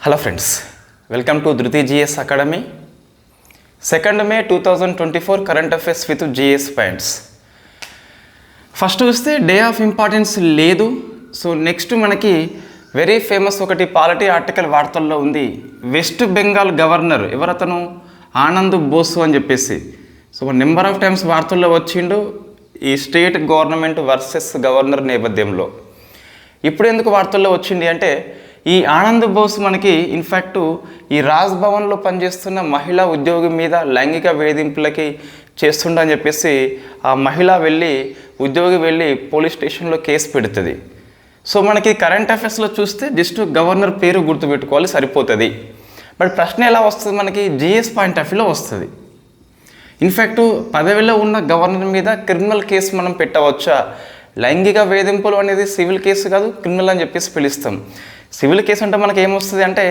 Hello friends, welcome to Dhruti GS academy. 2 May 2024 current affairs with GS points. First చూస్తే day of importance లేదు. So next మనకి very famous ఒకటి polity article వార్తల్లో ఉంది. West Bengal governor ఎవరతను, ఆనంద్ బోసు అని చెప్పేసి. సో నెంబర్ ఆఫ్ టైమ్స్ వార్తల్లో వచ్చిండు ఈ స్టేట్ గవర్నమెంట్ వర్సెస్ గవర్నర్ నేపథ్యంలో. ఇప్పుడు ఎందుకు వార్తల్లో వచ్చింది అంటే, ఈ ఆనంద్ బోస్ మనకి ఇన్ఫ్యాక్ట్ ఈ రాజ్ భవన్లో పనిచేస్తున్న మహిళా ఉద్యోగి మీద లైంగిక వేధింపులకి చేస్తుండని చెప్పేసి ఆ మహిళ ఉద్యోగి వెళ్ళి పోలీస్ స్టేషన్లో కేసు పెడుతుంది. సో మనకి కరెంట్ అఫైర్స్లో చూస్తే జస్ట్ గవర్నర్ పేరు గుర్తుపెట్టుకోవాలి, సరిపోతుంది. బట్ ప్రశ్న ఎలా వస్తుంది, మనకి జిఎస్ పాయింట్ ఆఫ్ వ్యూలో వస్తుంది. ఇన్ఫ్యాక్ట్ పదవిలో ఉన్న గవర్నర్ మీద క్రిమినల్ కేసు మనం పెట్టవచ్చా? లైంగిక వేధింపులు అనేది సివిల్ కేసు కాదు, క్రిమినల్ అని చెప్పేసి పిలుస్తాం. సివిల్ కేసు అంటే మనకి ఏమొస్తుంది అంటే,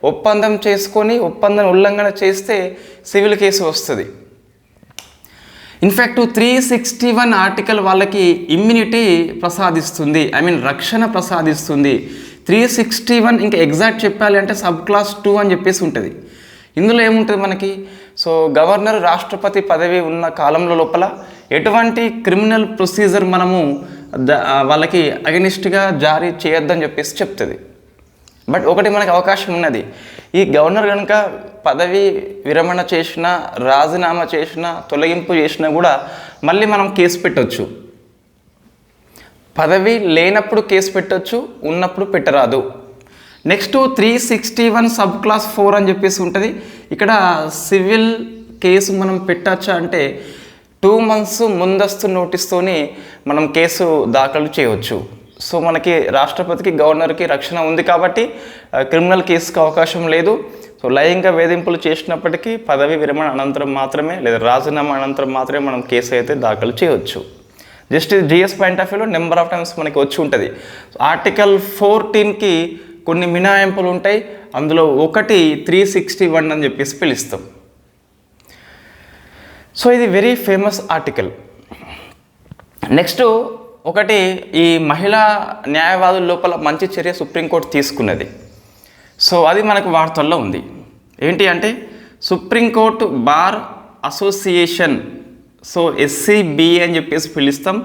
ఒప్పందం చేసుకొని ఒప్పందం ఉల్లంఘన చేస్తే సివిల్ కేసు వస్తుంది. ఇన్ఫ్యాక్ట్ 361 ఆర్టికల్ వాళ్ళకి ఇమ్యూనిటీ ప్రసాదిస్తుంది, రక్షణ ప్రసాదిస్తుంది. 361 ఇంకా ఎగ్జాక్ట్ చెప్పాలి అంటే సబ్ క్లాస్ 2 అని చెప్పేసి ఉంటుంది. ఇందులో ఏముంటుంది మనకి, సో గవర్నర్ రాష్ట్రపతి పదవి ఉన్న కాలంలో లోపల ఎటువంటి క్రిమినల్ ప్రొసీజర్ మనము వాళ్ళకి అగెనిస్ట్గా జారీ చేయొద్దని చెప్పేసి చెప్తుంది. బట్ ఒకటి మనకి అవకాశం ఉన్నది, ఈ గవర్నర్ కనుక పదవి విరమణ చేసినా, రాజీనామా చేసినా, తొలగింపు చేసినా కూడా మళ్ళీ మనం కేసు పెట్టవచ్చు. పదవి లేనప్పుడు కేసు పెట్టవచ్చు, ఉన్నప్పుడు పెట్టరాదు. నెక్స్ట్ 361 సబ్ క్లాస్ 4 అని చెప్పేసి ఉంటుంది. ఇక్కడ సివిల్ కేసు మనం పెట్టచ్చా అంటే 2 months ముందస్తు నోటీస్తోని మనం కేసు దాఖలు చేయవచ్చు. సో మనకి రాష్ట్రపతికి గవర్నర్కి రక్షణ ఉంది కాబట్టి క్రిమినల్ కేసుకి అవకాశం లేదు. సో లైంగిక వేధింపులు చేసినప్పటికీ పదవి విరమణ అనంతరం మాత్రమే లేదా రాజీనామా అనంతరం మాత్రమే మనం కేసు అయితే దాఖలు చేయవచ్చు. జస్ట్ జిఎస్ పాయింట్ ఆఫ్ వ్యూలో నెంబర్ ఆఫ్ టైమ్స్ మనకి వచ్చి ఉంటుంది. ఆర్టికల్ 14కి కొన్ని మినహాయింపులు ఉంటాయి, అందులో ఒకటి 361 అని చెప్పేసి పిలుస్తాం. సో ఇది వెరీ ఫేమస్ ఆర్టికల్. నెక్స్ట్ ఒకటి, ఈ మహిళా న్యాయవాదుల లోపల మంచి చర్య సుప్రీంకోర్టు తీసుకున్నది. సో అది మనకు వార్తల్లో ఉంది. ఏంటి అంటే, supreme court bar association, so SCBA అని చెప్పేసి పిలుస్తాం.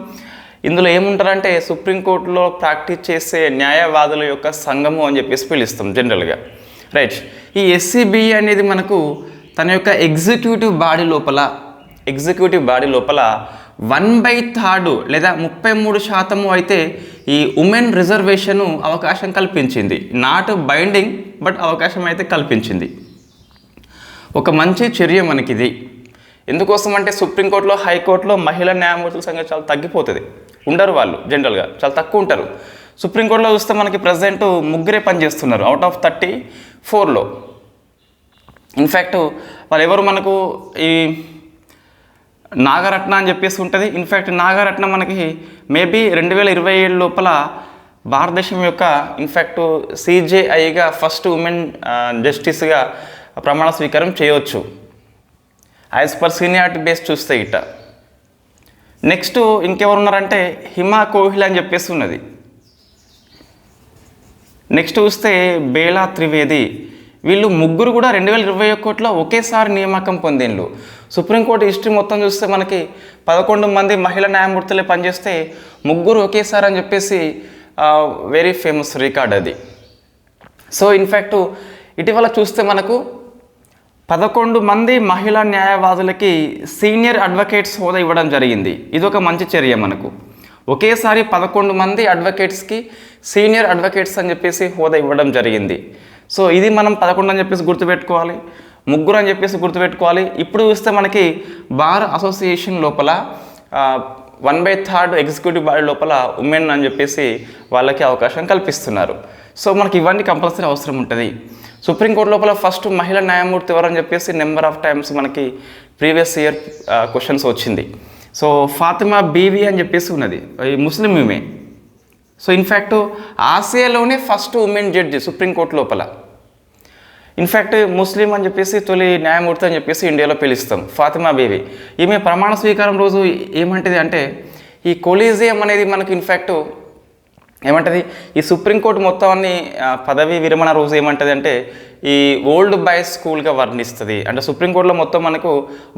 ఇందులో ఏముంటారంటే, సుప్రీంకోర్టులో ప్రాక్టీస్ చేసే న్యాయవాదుల యొక్క సంఘము అని చెప్పేసి పిలుస్తాం జనరల్గా, రైట్. ఈ SCBA అనేది మనకు తన యొక్క ఎగ్జిక్యూటివ్ బాడీ లోపల 1/3 లేదా 33% అయితే ఈ ఉమెన్ రిజర్వేషను అవకాశం కల్పించింది. నాట్ బైండింగ్, బట్ అవకాశం అయితే కల్పించింది. ఒక మంచి చర్య మనకిది. ఎందుకోసం అంటే, సుప్రీంకోర్టులో, హైకోర్టులో మహిళా న్యాయమూర్తుల సంఖ్య చాలా తగ్గిపోతుంది, ఉండరు వాళ్ళు, జనరల్గా చాలా తక్కువ ఉంటారు. సుప్రీంకోర్టులో చూస్తే మనకి ప్రజెంట్ 3 పనిచేస్తున్నారు అవుట్ ఆఫ్ 34లో. ఇన్ఫ్యాక్ట్ వాళ్ళు ఎవరు, మనకు ఈ నాగరత్న అని చెప్పేసి ఉంటుంది. ఇన్ఫ్యాక్ట్ నాగరత్న మనకి మేబీ 2027 లోపల భారతదేశం యొక్క ఇన్ఫ్యాక్ట్ CJIగా ఫస్ట్ ఉమెన్ జస్టిస్గా ప్రమాణ స్వీకారం చేయవచ్చు యాజ్ పర్ సీనియారిటీ బేస్ చూస్తే ఇట. నెక్స్ట్ ఇంకెవరు ఉన్నారంటే, హిమా కోహ్లీ అని చెప్పేసి ఉన్నది. నెక్స్ట్ చూస్తే బేలా త్రివేది. వీళ్ళు ముగ్గురు కూడా 2021లో ఒకేసారి నియామకం పొందిండ్రు. సుప్రీంకోర్టు హిస్టరీ మొత్తం చూస్తే మనకి 11 మంది మహిళా న్యాయమూర్తులే పనిచేస్తే ముగ్గురు ఒకేసారి అని చెప్పేసి వెరీ ఫేమస్ రికార్డ్ అది. సో ఇన్ఫ్యాక్ట్ ఇటీవల చూస్తే మనకు 11 మంది మహిళా న్యాయవాదులకి సీనియర్ అడ్వకేట్స్ హోదా ఇవ్వడం జరిగింది. ఇది ఒక మంచి చర్య మనకు. ఒకేసారి 11 మంది అడ్వకేట్స్కి సీనియర్ అడ్వకేట్స్ అని చెప్పేసి హోదా ఇవ్వడం జరిగింది. సో ఇది మనం 11 అని చెప్పేసి గుర్తుపెట్టుకోవాలి, 3 అని చెప్పేసి గుర్తుపెట్టుకోవాలి. ఇప్పుడు చూస్తే మనకి బార్ అసోసియేషన్ లోపల 1/3 ఎగ్జిక్యూటివ్ బాడీ లోపల ఉమెన్ అని చెప్పేసి వాళ్ళకి అవకాశం కల్పిస్తున్నారు. సో మనకి ఇవన్నీ కంపల్సరీ అవసరం ఉంటుంది. సుప్రీంకోర్టు లోపల ఫస్ట్ మహిళా న్యాయమూర్తి ఎవరని చెప్పేసి నెంబర్ ఆఫ్ టైమ్స్ మనకి ప్రీవియస్ ఇయర్ క్వశ్చన్స్ వచ్చింది. సో ఫాతిమా బీవీ అని చెప్పేసి ఉన్నది, ముస్లిం ఈమె. సో ఇన్ఫ్యాక్ట్ ఆసియాలోనే ఫస్ట్ ఉమెన్ జడ్జి సుప్రీంకోర్టు లోపల. ఇన్ఫ్యాక్ట్ ముస్లిం అని చెప్పేసి తొలి న్యాయమూర్తి అని చెప్పేసి ఇండియాలో పిలుస్తాం ఫాతిమా బీవీ. ఈమె ప్రమాణ స్వీకారం రోజు ఏమంటుంది అంటే, ఈ కొలీజియం అనేది మనకి ఇన్ఫ్యాక్ట్ ఏమంటుంది ఈ సుప్రీంకోర్టు మొత్తాన్ని పదవి విరమణ రోజు ఏమంటుంది అంటే ఈ ఓల్డ్ బాయ్స్ స్కూల్గా వర్ణిస్తుంది. అంటే సుప్రీంకోర్టులో మొత్తం మనకు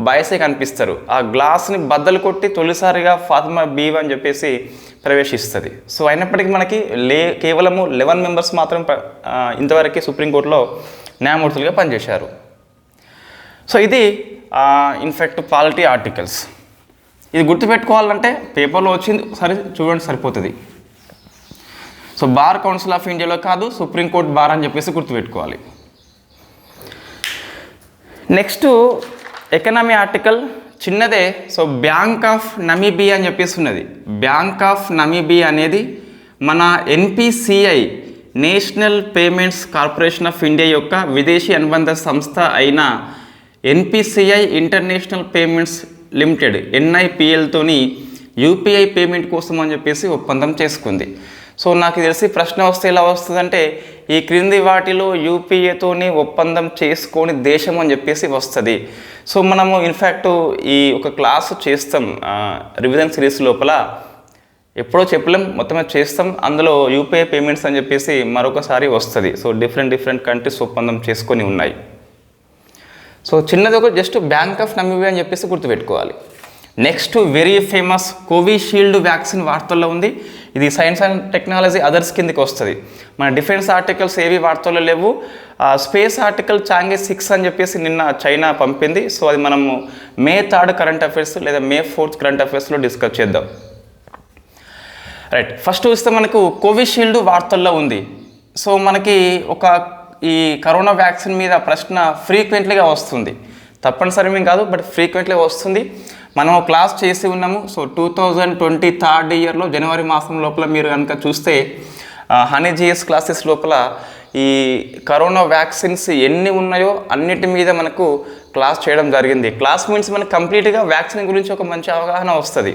బాయ్సే కనిపిస్తారు. ఆ గ్లాస్ని బద్దలు కొట్టి తొలిసారిగా ఫాతిమా బీవ్ అని చెప్పేసి ప్రవేశిస్తుంది. సో అయినప్పటికీ మనకి కేవలము 11 మెంబర్స్ మాత్రం ఇంతవరకు సుప్రీంకోర్టులో న్యాయమూర్తులుగా పనిచేశారు. సో ఇది ఇన్ఫ్యాక్ట్ పాలిటీ ఆర్టికల్స్. ఇది గుర్తుపెట్టుకోవాలంటే పేపర్లో వచ్చింది సరే చూడండి సరిపోతుంది. సో బార్ కౌన్సిల్ ఆఫ్ ఇండియాలో కాదు, సుప్రీంకోర్టు బార్ అని చెప్పేసి గుర్తుపెట్టుకోవాలి. నెక్స్ట్ ఎకనామీ ఆర్టికల్ చిన్నదే. సో బ్యాంక్ ఆఫ్ నమీబియా అని చెప్పేసి ఉన్నది. బ్యాంక్ ఆఫ్ నమీబియా అనేది మన NPCI national payments corporation of India యొక్క విదేశీ అనుబంధ సంస్థ అయిన ఎన్పిసిఐ ఇంటర్నేషనల్ పేమెంట్స్ లిమిటెడ్ ఎన్ఐపిఎల్తోని యూపీఐ పేమెంట్ కోసం అని చెప్పేసి ఒప్పందం చేసుకుంది. సో నాకు తెలిసి ప్రశ్న వస్తే ఎలా వస్తుందంటే ఈ క్రింది వాటిలో యూపీఏతోని ఒప్పందం చేసుకొని దేశం అని చెప్పేసి వస్తుంది. సో మనము ఇన్ఫ్యాక్ట్ ఈ ఒక క్లాసు చేస్తాం రివిజన్ సిరీస్ లోపల, ఎప్పుడో చెప్పలేం మొత్తమే చేస్తాం. అందులో యూపీఐ పేమెంట్స్ అని చెప్పేసి మరొకసారి వస్తుంది. సో డిఫరెంట్ కంట్రీస్ ఒప్పందం చేసుకొని ఉన్నాయి. సో చిన్నది ఒక జస్ట్ బ్యాంక్ ఆఫ్ నమీబియా అని చెప్పేసి గుర్తుపెట్టుకోవాలి. Next very famous Covishield vaccine వార్తల్లో ఉంది. ఇది సైన్స్ అండ్ టెక్నాలజీ అదర్స్ కిందకి వస్తుంది. మన డిఫెన్స్ ఆర్టికల్స్ ఏవి వార్తల్లో లేవు. స్పేస్ ఆర్టికల్ చాంగే 6 అని చెప్పేసి నిన్న చైనా పంపింది. సో అది మనము May 3 కరెంట్ అఫైర్స్ లేదా May 4 కరెంట్ అఫైర్స్లో డిస్కస్ చేద్దాం. రైట్, ఫస్ట్ చూస్తే మనకు కోవిషీల్డ్ వార్తల్లో ఉంది. సో మనకి ఈ కరోనా వ్యాక్సిన్ మీద ప్రశ్న ఫ్రీక్వెంట్లీగా వస్తుంది. తప్పనిసరి కాదు, బట్ ఫ్రీక్వెంట్లీగా వస్తుంది. మనం క్లాస్ చేసి ఉన్నాము. సో 2020 థర్డ్ ఇయర్లో జనవరి మాసం లోపల మీరు కనుక చూస్తే హనీ జిఎస్ క్లాసెస్ లోపల ఈ కరోనా వ్యాక్సిన్స్ ఎన్ని ఉన్నాయో అన్నిటి మీద మనకు క్లాస్ చేయడం జరిగింది. క్లాస్ మీన్స్ మనకు కంప్లీట్గా వ్యాక్సిన్ గురించి ఒక మంచి అవగాహన వస్తుంది.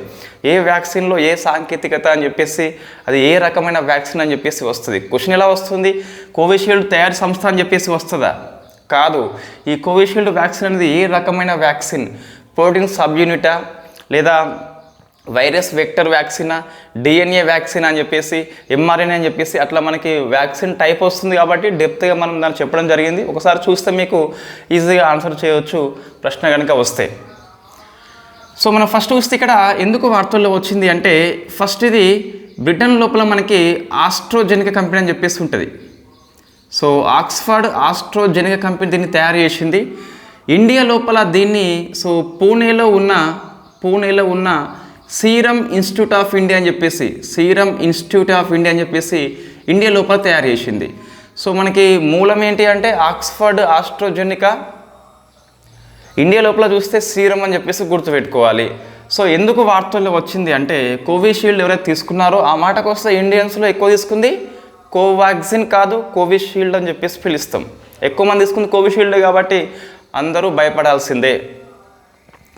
ఏ వ్యాక్సిన్లో ఏ సాంకేతికత అని చెప్పేసి, అది ఏ రకమైన వ్యాక్సిన్ అని చెప్పేసి వస్తుంది. క్వశ్చన్ ఎలా వస్తుంది, కోవిషీల్డ్ తయారీ సంస్థ అని చెప్పేసి వస్తుందా? కాదు. ఈ కోవిషీల్డ్ వ్యాక్సిన్ అనేది ఏ రకమైన వ్యాక్సిన్, ప్రోటీన్ సబ్ యూనిటా లేదా వైరస్ వెక్టర్ వ్యాక్సినా, డిఎన్ఏ వ్యాక్సిన్ అని చెప్పేసి, ఎంఆర్ఎన్ఏ అని చెప్పేసి అట్లా మనకి వ్యాక్సిన్ టైప్ వస్తుంది. కాబట్టి డెప్త్గా మనం దాన్ని చెప్పడం జరిగింది. ఒకసారి చూస్తే మీకు ఈజీగా ఆన్సర్ చేయవచ్చు ప్రశ్న కనుక వస్తే. సో మనం ఫస్ట్ చూస్తే ఇక్కడ ఎందుకు వార్తల్లో వచ్చింది అంటే, ఫస్ట్ ఇది బ్రిటన్ లోపల మనకి ఆస్ట్రోజెనికా కంపెనీ అని చెప్పేసి ఉంటుంది. సో ఆక్స్ఫర్డ్ ఆస్ట్రోజెనికా కంపెనీ దీన్ని తయారు చేసింది. ఇండియా లోపల దీన్ని సో పూణేలో ఉన్న సీరం ఇన్స్టిట్యూట్ ఆఫ్ ఇండియా అని చెప్పేసి ఇండియా లోపల తయారు చేసింది. సో మనకి మూలం ఏంటి అంటే ఆక్స్ఫర్డ్ ఆస్ట్రోజెనికా, ఇండియా లోపల చూస్తే సీరం అని చెప్పేసి గుర్తుపెట్టుకోవాలి. సో ఎందుకు వార్తల్లో వచ్చింది అంటే, కోవిషీల్డ్ ఎవరైతే తీసుకున్నారో ఆ మాటకు వస్తే ఇండియన్స్లో ఎక్కువ తీసుకుంది కోవాక్సిన్ కాదు కోవిషీల్డ్ అని చెప్పేసి పిలుస్తాం. ఎక్కువ మంది తీసుకుంది కోవిషీల్డ్ కాబట్టి అందరూ భయపడాల్సిందే.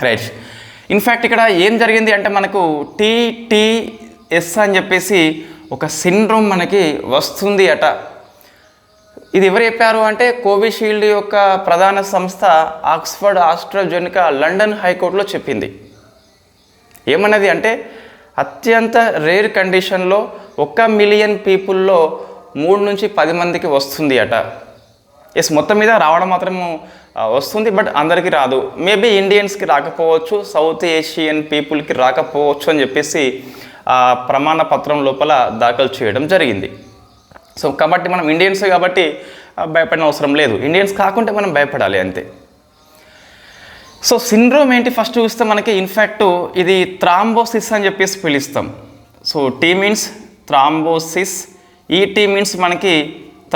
రైట్, ఇన్ఫ్యాక్ట్ ఇక్కడ ఏం జరిగింది అంటే మనకు TTS అని చెప్పేసి ఒక సిండ్రోమ్ మనకి వస్తుంది అట. ఇది ఎవరు చెప్పారు అంటే కోవిషీల్డ్ యొక్క ప్రధాన సంస్థ ఆక్స్ఫర్డ్ ఆస్ట్రాజెనికా లండన్ హైకోర్టులో చెప్పింది. ఏమన్నది అంటే అత్యంత రేర్ కండిషన్లో 1 మిలియన్ పీపుల్లో 3 నుంచి 10 మందికి వస్తుంది అట. ఎస్, మొత్తం మీద రావడం మాత్రము వస్తుంది, బట్ అందరికీ రాదు. మేబీ ఇండియన్స్కి రాకపోవచ్చు, సౌత్ ఏషియన్ పీపుల్కి రాకపోవచ్చు అని చెప్పేసి ప్రమాణ పత్రం లోపల దాఖలు చేయడం జరిగింది. సో కాబట్టి మనం ఇండియన్స్ కాబట్టి భయపడిన అవసరం లేదు. ఇండియన్స్ కాకుంటే మనం భయపడాలి అంతే. సో సిండ్రోమ్ ఏంటి ఫస్ట్ చూస్తే మనకి ఇన్ఫ్యాక్ట్ ఇది థ్రాంబోసిస్ అని చెప్పేసి పిలుస్తాం. So T means thrombosis, T means మనకి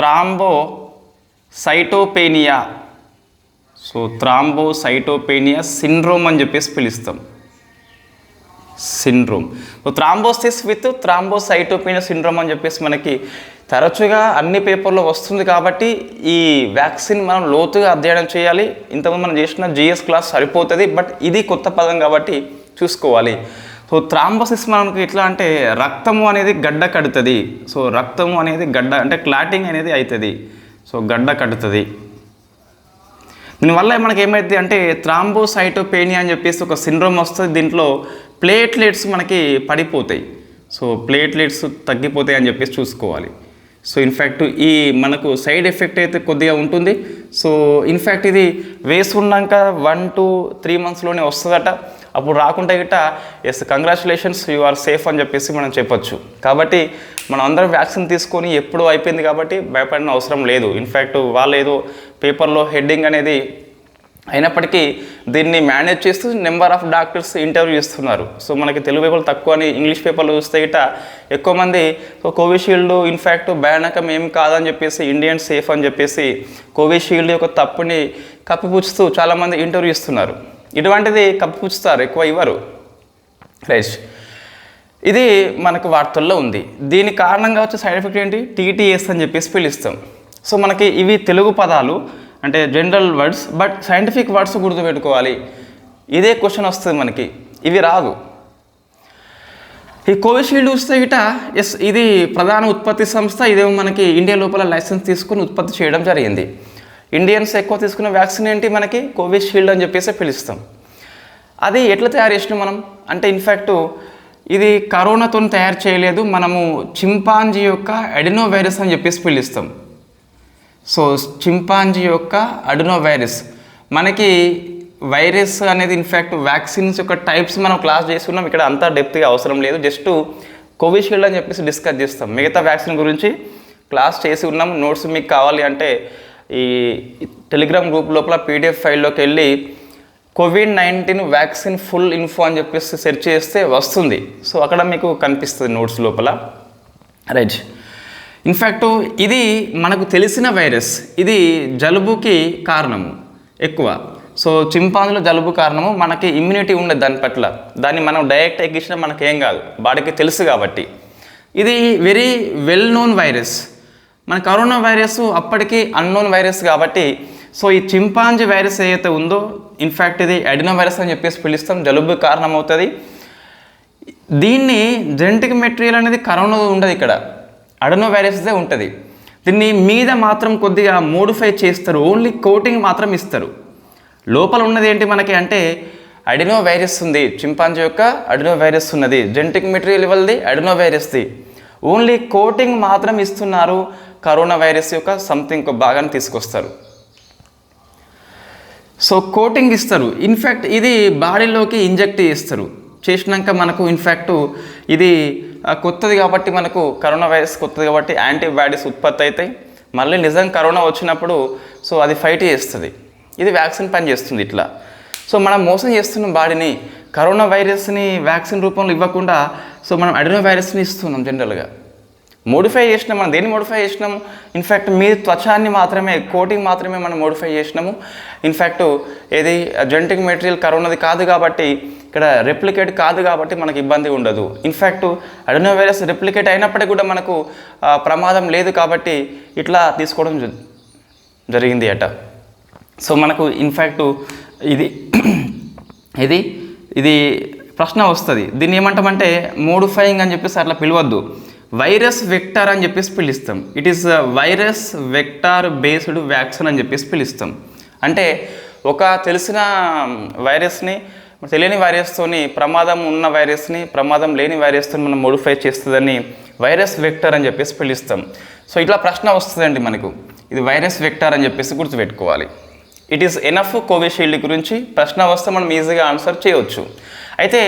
థ్రాంబోసైటోపెనియా. సో థ్రాంబోసైటోపెనియా సిండ్రోమ్ అని చెప్పేసి పిలుస్తాం. Syndrome, so thrombosis with thrombocytopenia syndrome అని చెప్పేసి మనకి తరచుగా అన్ని పేపర్లో వస్తుంది. కాబట్టి ఈ వ్యాక్సిన్ మనం లోతుగా అధ్యయనం చేయాలి. ఇంతకుముందు మనం చేసిన GS క్లాస్ సరిపోతుంది, బట్ ఇది కొత్త పదం కాబట్టి చూసుకోవాలి. సో థ్రాంబోసిస్ మనకి ఎట్లా అంటే రక్తము అనేది గడ్డ కడుతుంది. సో రక్తము అనేది గడ్డ అంటే క్లాటింగ్ అనేది అవుతుంది. సో గడ్డ కడుతుంది. దీనివల్ల మనకి ఏమైంది అంటే థ్రాంబోసైటోపెనియా అని చెప్పేసి ఒక సిండ్రోమ్ వస్తుంది. దీంట్లో ప్లేట్లెట్స్ మనకి పడిపోతాయి. సో ప్లేట్లెట్స్ తగ్గిపోతాయి అని చెప్పేసి చూసుకోవాలి. సో ఇన్ఫ్యాక్ట్ ఈ మనకు సైడ్ ఎఫెక్ట్ అయితే కొద్దిగా ఉంటుంది. సో ఇన్ఫ్యాక్ట్ ఇది వేసుకున్నాక 1 to 3 monthsలోనే వస్తుందట. అప్పుడు రాకుంటే గిట్ట ఎస్ కంగ్రాచులేషన్స్ యు ఆర్ సేఫ్ అని చెప్పేసి మనం చెప్పొచ్చు. కాబట్టి మనం అందరం వ్యాక్సిన్ తీసుకొని ఎప్పుడూ అయిపోయింది కాబట్టి భయపడిన అవసరం లేదు. ఇన్ఫ్యాక్ట్ వాళ్ళు ఏదో పేపర్లో హెడ్డింగ్ అనేది అయినప్పటికీ దీన్ని మేనేజ్ చేస్తూ నెంబర్ ఆఫ్ డాక్టర్స్ ఇంటర్వ్యూ ఇస్తున్నారు. సో మనకి తెలుగు పేపర్లు తక్కువ అని ఇంగ్లీష్ పేపర్లు చూస్తే గిట్ట ఎక్కువ మంది కోవిషీల్డ్ ఇన్ఫ్యాక్ట్ భయానకం ఏం కాదని చెప్పేసి ఇండియన్ సేఫ్ అని చెప్పేసి కోవిషీల్డ్ యొక్క తప్పుని కప్పిపుచ్చుతూ చాలామంది ఇంటర్వ్యూ ఇస్తున్నారు. ఇటువంటిది కప్పిపుచ్చుతారు, ఎక్కువ ఇవ్వరు. రైట్, ఇది మనకు వార్తల్లో ఉంది. దీని కారణంగా వచ్చే సైడ్ ఎఫెక్ట్ ఏంటి? టీటీఎస్ అని చెప్పేసి పిలుస్తాం. సో మనకి ఇవి తెలుగు పదాలు అంటే general words, but scientific words గుర్తుపెట్టుకోవాలి. ఇదే క్వశ్చన్ వస్తుంది మనకి, ఇవి రాదు. ఈ కోవిషీల్డ్ చూస్తే గిట ఎస్ ఇది ప్రధాన ఉత్పత్తి సంస్థ. ఇదేమో మనకి ఇండియా లోపల లైసెన్స్ తీసుకుని ఉత్పత్తి చేయడం జరిగింది. ఇండియన్స్ ఎక్కువ తీసుకున్న వ్యాక్సిన్ ఏంటి? మనకి కోవిషీల్డ్ అని చెప్పేసి పిలుస్తాం. అది ఎట్లా తయారు చేసినాం మనం అంటే ఇన్ఫ్యాక్ట్ ఇది కరోనాతో తయారు చేయలేదు, మనము చింపాంజీ యొక్క అడినో వైరస్ అని చెప్పేసి పిలుస్తాం. సో చింపాంజీ యొక్క అడినో వైరస్, మనకి వైరస్ అనేది ఇన్ఫ్యాక్ట్ వ్యాక్సిన్స్ యొక్క టైప్స్ మనం క్లాస్ చేసుకున్నాం. ఇక్కడ అంతా డెప్త్గా అవసరం లేదు, జస్ట్ కోవిషీల్డ్ అని చెప్పేసి డిస్కస్ చేస్తాం. మిగతా వ్యాక్సిన్ గురించి క్లాస్ చేసి ఉన్నాం. నోట్స్ మీకు కావాలి అంటే ఈ టెలిగ్రామ్ గ్రూప్ లోపల పీడిఎఫ్ ఫైల్లోకి వెళ్ళి COVID-19 వ్యాక్సిన్ ఫుల్ ఇన్ఫో అని చెప్పేసి సెర్చ్ చేస్తే వస్తుంది. సో అక్కడ మీకు కనిపిస్తుంది నోట్స్ లోపల. రైట్, ఇన్ఫ్యాక్ట్ ఇది మనకు తెలిసిన వైరస్, ఇది జలుబుకి కారణము ఎక్కువ. సో చింపాంజీలో జలుబు కారణము, మనకి ఇమ్యూనిటీ ఉండదు దాని పట్ల. దాన్ని మనం డైరెక్ట్ ఎక్కించినా మనకేం కాదు, బాడీకి తెలుసు కాబట్టి. ఇది వెరీ వెల్ నోన్ వైరస్. మన కరోనా వైరస్ అప్పటికి అన్నోన్ వైరస్ కాబట్టి సో ఈ చింపాంజీ వైరస్ ఏదైతే ఉందో ఇన్ఫ్యాక్ట్ ఇది అడినో వైరస్ అని చెప్పేసి పిలుస్తాం, జలుబు కారణం అవుతుంది. దీన్ని జెనెటిక్ మెటీరియల్ అనేది కరోనా ఉండదు, ఇక్కడ అడినో వైరస్దే ఉంటుంది. దీన్ని మీద మాత్రం కొద్దిగా మోడిఫై చేస్తారు, ఓన్లీ కోటింగ్ మాత్రం ఇస్తారు. లోపల ఉన్నది ఏంటి మనకి అంటే అడినో వైరస్ ఉంది, చింపాంజీ యొక్క అడినో వైరస్ ఉన్నది, జెనెటిక్ మెటీరియల్ ఇవ్వల్ది అడినో వైరస్ది. ఓన్లీ కోటింగ్ మాత్రం ఇస్తున్నారు, కరోనా వైరస్ యొక్క సంథింగ్ ఒక భాగాన్ని తీసుకొస్తారు. సో కోటింగ్ ఇస్తారు. ఇన్ఫ్యాక్ట్ ఇది బాడీలోకి ఇంజెక్ట్ చేస్తారు. చేసినాక మనకు ఇన్ఫ్యాక్ట్ ఇది కొత్తది కాబట్టి, మనకు కరోనా వైరస్ కొత్తది కాబట్టి యాంటీబాడీస్ ఉత్పత్తి అవుతాయి. మళ్ళీ నిజం కరోనా వచ్చినప్పుడు సో అది ఫైట్ చేస్తుంది. ఇది వ్యాక్సిన్ పని చేస్తుంది ఇట్లా. సో మనం మోసం చేస్తున్నాం బాడీని. కరోనా వైరస్ని వ్యాక్సిన్ రూపంలో ఇవ్వకుండా సో మనం అడినో వైరస్ని ఇస్తున్నాం. జనరల్గా మోడిఫై చేసినాం. మనం దేన్ని మోడిఫై చేసినాము? ఇన్ఫ్యాక్ట్ మీ త్వచాన్ని మాత్రమే, కోటింగ్ మాత్రమే మనం మోడిఫై చేసినాము. ఇన్ఫ్యాక్ట్ ఏది జెనెటిక్ మెటీరియల్ కరోనాది కాదు కాబట్టి, ఇక్కడ రెప్లికేట్ కాదు కాబట్టి మనకు ఇబ్బంది ఉండదు. ఇన్ఫ్యాక్ట్ అడినో వైరస్ రెప్లికేట్ అయినప్పటికీ కూడా మనకు ప్రమాదం లేదు కాబట్టి ఇట్లా తీసుకోవడం జరిగింది అట. సో మనకు ఇన్ఫ్యాక్ట్ ఇది ఇది ఇది ప్రశ్న వస్తుంది. దీన్ని ఏమంటామంటే మోడిఫైయింగ్ అని చెప్పేసి అట్లా పిలవద్దు, వైరస్ వెక్టార్ అని చెప్పేసి పిలుస్తాం. It is virus vector based vaccine అని చెప్పేసి పిలుస్తాం. అంటే ఒక తెలిసిన వైరస్ని తెలియని వైరస్తోని, ప్రమాదం ఉన్న వైరస్ని ప్రమాదం లేని వైరస్తో మనం మోడిఫై చేస్తుందని వైరస్ వెక్టర్ అని చెప్పేసి పిలుస్తాం. సో ఇట్లా ప్రశ్న వస్తుందండి మనకు, ఇది వైరస్ వెక్టార్ అని చెప్పేసి గుర్తుపెట్టుకోవాలి. ఇట్ ఈస్ ఎనఫ్ కోవిషీల్డ్ గురించి ప్రశ్న వస్తే మనం ఈజీగా ఆన్సర్ చేయవచ్చు. అయితే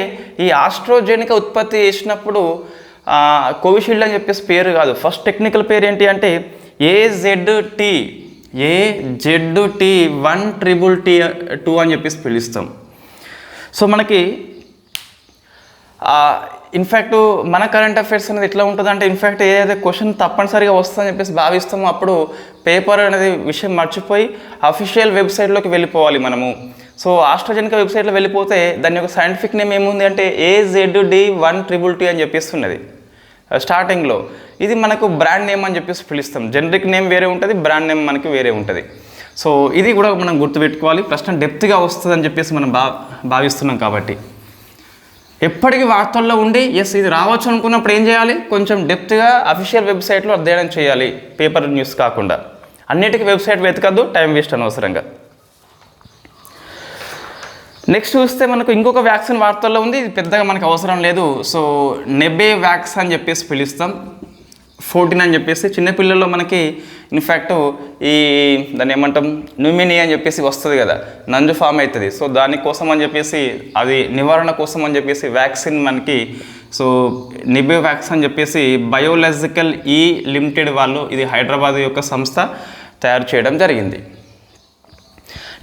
ఈ ఆస్ట్రోజెనికా ఉత్పత్తి చేసినప్పుడు కోవిషీల్డ్ అని చెప్పేసి పేరు కాదు, ఫస్ట్ టెక్నికల్ పేరు ఏంటి అంటే AZT1TT2 అని చెప్పేసి పిలుస్తాం. సో మనకి ఇన్ఫ్యాక్ట్ మన కరెంట్ అఫైర్స్ అనేది ఎట్లా ఉంటుందంటే ఇన్ఫ్యాక్ట్ ఏదైతే క్వశ్చన్ తప్పనిసరిగా వస్తుందని చెప్పేసి భావిస్తామో అప్పుడు పేపర్ అనేది విషయం మర్చిపోయి అఫీషియల్ వెబ్సైట్లోకి వెళ్ళిపోవాలి మనము. సో ఆస్ట్రాజెనికా వెబ్సైట్లో వెళ్ళిపోతే దాని యొక్క సైంటిఫిక్ నేమ్ ఏముంది అంటే AZD1TT అని చెప్పేస్తున్నది స్టార్టింగ్లో. ఇది మనకు బ్రాండ్ నేమ్ అని చెప్పేసి పిలుస్తాం. జనరిక్ నేమ్ వేరే ఉంటుంది, బ్రాండ్ నేమ్ మనకి వేరే ఉంటుంది. సో ఇది కూడా మనం గుర్తుపెట్టుకోవాలి. ప్రశ్న డెప్త్గా వస్తుందని చెప్పేసి మనం భావిస్తున్నాం కాబట్టి ఎప్పటికీ వార్తల్లో ఉండి ఎస్ ఇది రావచ్చు అనుకున్నప్పుడు ఏం చేయాలి, కొంచెం డెప్త్గా అఫీషియల్ వెబ్సైట్లో అధ్యయనం చేయాలి, పేపర్ న్యూస్ కాకుండా. అన్నిటికీ వెబ్సైట్ వెతకద్దు, టైం వేస్ట్ అనవసరంగా. నెక్స్ట్ చూస్తే మనకు ఇంకొక వ్యాక్సిన్ వార్తల్లో ఉంది, ఇది పెద్దగా మనకు అవసరం లేదు. సో నెబే వ్యాక్స్ అని చెప్పేసి పిలుస్తాం. 14 అని చెప్పేసి చిన్నపిల్లల్లో మనకి ఇన్ఫ్యాక్ట్ ఈ దాన్ని ఏమంటాం న్యూమినియా అని చెప్పేసి వస్తుంది కదా, నంజు ఫామ్ అవుతుంది. సో దానికోసం అని చెప్పేసి అది నివారణ కోసం అని చెప్పేసి వ్యాక్సిన్ మనకి సో నెబే వ్యాక్స్ అని చెప్పేసి బయోలాజికల్ ఈ లిమిటెడ్ వాళ్ళు, ఇది హైదరాబాద్ యొక్క సంస్థ తయారు చేయడం జరిగింది.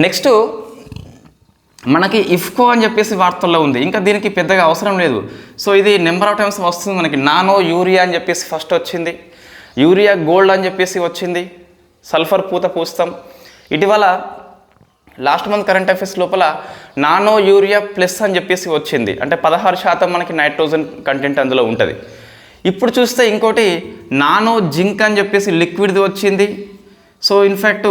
నెక్స్ట్ మనకి ఇఫ్కో అని చెప్పేసి వార్తల్లో ఉంది, ఇంకా దీనికి పెద్దగా అవసరం లేదు. సో ఇది నెంబర్ ఆఫ్ టైమ్స్ వస్తుంది మనకి. నానో యూరియా అని చెప్పేసి ఫస్ట్ వచ్చింది, యూరియా గోల్డ్ అని చెప్పేసి వచ్చింది, సల్ఫర్ పూత పూస్తాం. ఇటీవల లాస్ట్ మంత్ కరెంట్ అఫైర్స్ లోపల నానో యూరియా ప్లస్ అని చెప్పేసి వచ్చింది, అంటే 16% మనకి నైట్రోజన్ కంటెంట్ అందులో ఉంటుంది. ఇప్పుడు చూస్తే ఇంకోటి నానో జింక్ అని చెప్పేసి లిక్విడ్ది వచ్చింది. సో ఇన్ఫ్యాక్ట్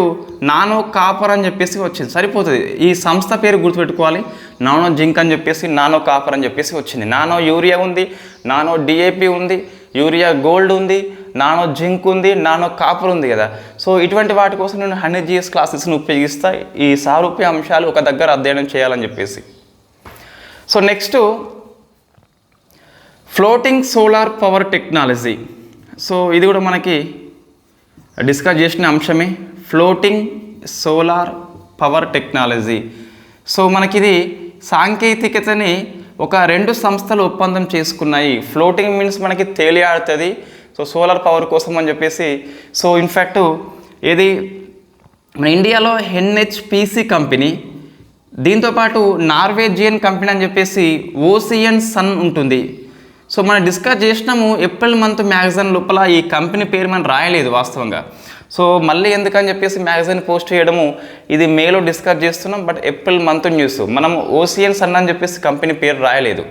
నానో కాపర్ అని చెప్పేసి వచ్చింది, సరిపోతుంది. ఈ సంస్థ పేరు గుర్తుపెట్టుకోవాలి, నానో జింక్ అని చెప్పేసి నానో కాపర్ అని చెప్పేసి వచ్చింది. నానో యూరియా ఉంది, నానో డిఏపి ఉంది, యూరియా గోల్డ్ ఉంది, నానో జింక్ ఉంది, నానో కాపర్ ఉంది కదా. సో ఇటువంటి వాటి కోసం నేను 100 GS క్లాసెస్ని ఉపయోగిస్తా, ఈ సారూప్య అంశాలు ఒక దగ్గర అధ్యయనం చేయాలని చెప్పేసి. So next floating solar power technology. So ఇది కూడా మనకి డిస్కస్ చేసిన అంశమే, floating solar power technology. So మనకిది సాంకేతికతని ఒక 2 సంస్థలు ఒప్పందం చేసుకున్నాయి. ఫ్లోటింగ్ మీన్స్ మనకి తేలియాడుతుంది, సో సోలార్ పవర్ కోసం అని చెప్పేసి. సో ఇన్ఫ్యాక్ట్ ఇది మన ఇండియాలో NHPC కంపెనీ, దీంతోపాటు నార్వేజియన్ కంపెనీ అని చెప్పేసి ఓసియన్ సన్ ఉంటుంది. సో మనం డిస్కస్ చేసినాము ఏప్రిల్ మంత్ మ్యాగజైన్ లోపల ఈ కంపెనీ పేరు మనం రాయలేదు వాస్తవంగా. సో మళ్ళీ ఎందుకని చెప్పేసి మ్యాగజైన్ పోస్ట్ చేయడము, ఇది మేలో డిస్కస్ చేస్తున్నాం, బట్ ఏప్రిల్ మంత్ న్యూస్ మనం ఓసియన్ సన్ అని చెప్పేసి కంపెనీ పేరు రాయలేదు.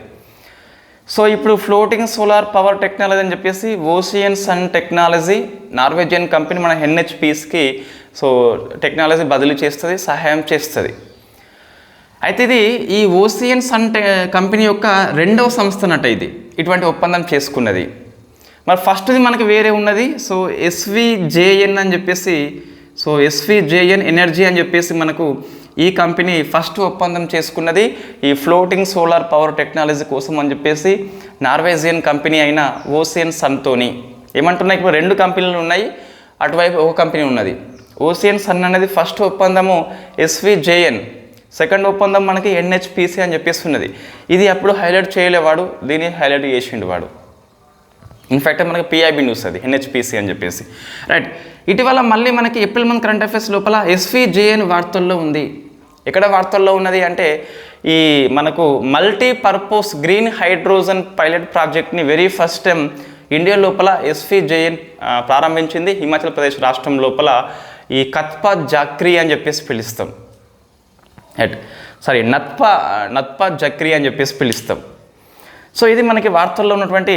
సో ఇప్పుడు ఫ్లోటింగ్ సోలార్ పవర్ టెక్నాలజీ అని చెప్పేసి Ocean Sun technology, Norwegian company మన NHPCకి సో టెక్నాలజీ బదిలీ చేస్తుంది, సహాయం చేస్తుంది. అయితే ఇది ఈ ఓసియన్ సన్ కంపెనీ యొక్క 2వ సంస్థ అన్నట్టు ఇది ఇటువంటి ఒప్పందం చేసుకున్నది. మరి ఫస్ట్ది మనకి వేరే ఉన్నది, సో SVJN అని చెప్పేసి, సో SVJN ఎనర్జీ అని చెప్పేసి మనకు ఈ కంపెనీ ఫస్ట్ ఒప్పందం చేసుకున్నది ఈ ఫ్లోటింగ్ సోలార్ పవర్ టెక్నాలజీ కోసం అని చెప్పేసి నార్వేజియన్ కంపెనీ అయిన ఓసియన్ సన్తోని. ఏమంటున్నాయి, ఇప్పుడు 2 కంపెనీలు ఉన్నాయి, అటువైపు ఒక కంపెనీ ఉన్నది. ఓసియన్ సన్ అనేది ఫస్ట్ ఒప్పందము SVJN, సెకండ్ ఒప్పందం మనకి NHPC అని చెప్పేసి ఉన్నది. ఇది అప్పుడు హైలైట్ చేయలేవాడు, దీన్ని హైలైట్ చేసిండు వాడు. ఇన్ఫ్యాక్ట్ మనకి PIB న్యూస్ అది NHPC అని చెప్పేసి, రైట్. ఇటీవల మళ్ళీ మనకి ఏప్రిల్ మంత్ కరెంట్ అఫైర్స్ లోపల SVJN వార్తల్లో ఉంది. ఎక్కడ వార్తల్లో ఉన్నది అంటే ఈ మనకు మల్టీపర్పస్ గ్రీన్ హైడ్రోజన్ పైలట్ ప్రాజెక్ట్ని వెరీ ఫస్ట్ టైం ఇండియా లోపల SVJN ప్రారంభించింది. హిమాచల్ ప్రదేశ్ రాష్ట్రం లోపల ఈ కత్పా జాక్రీ అని చెప్పేసి పిలుస్తాం, నత్పా జక్రీ అని చెప్పేసి పిలుస్తాం. సో ఇది మనకి వార్తల్లో ఉన్నటువంటి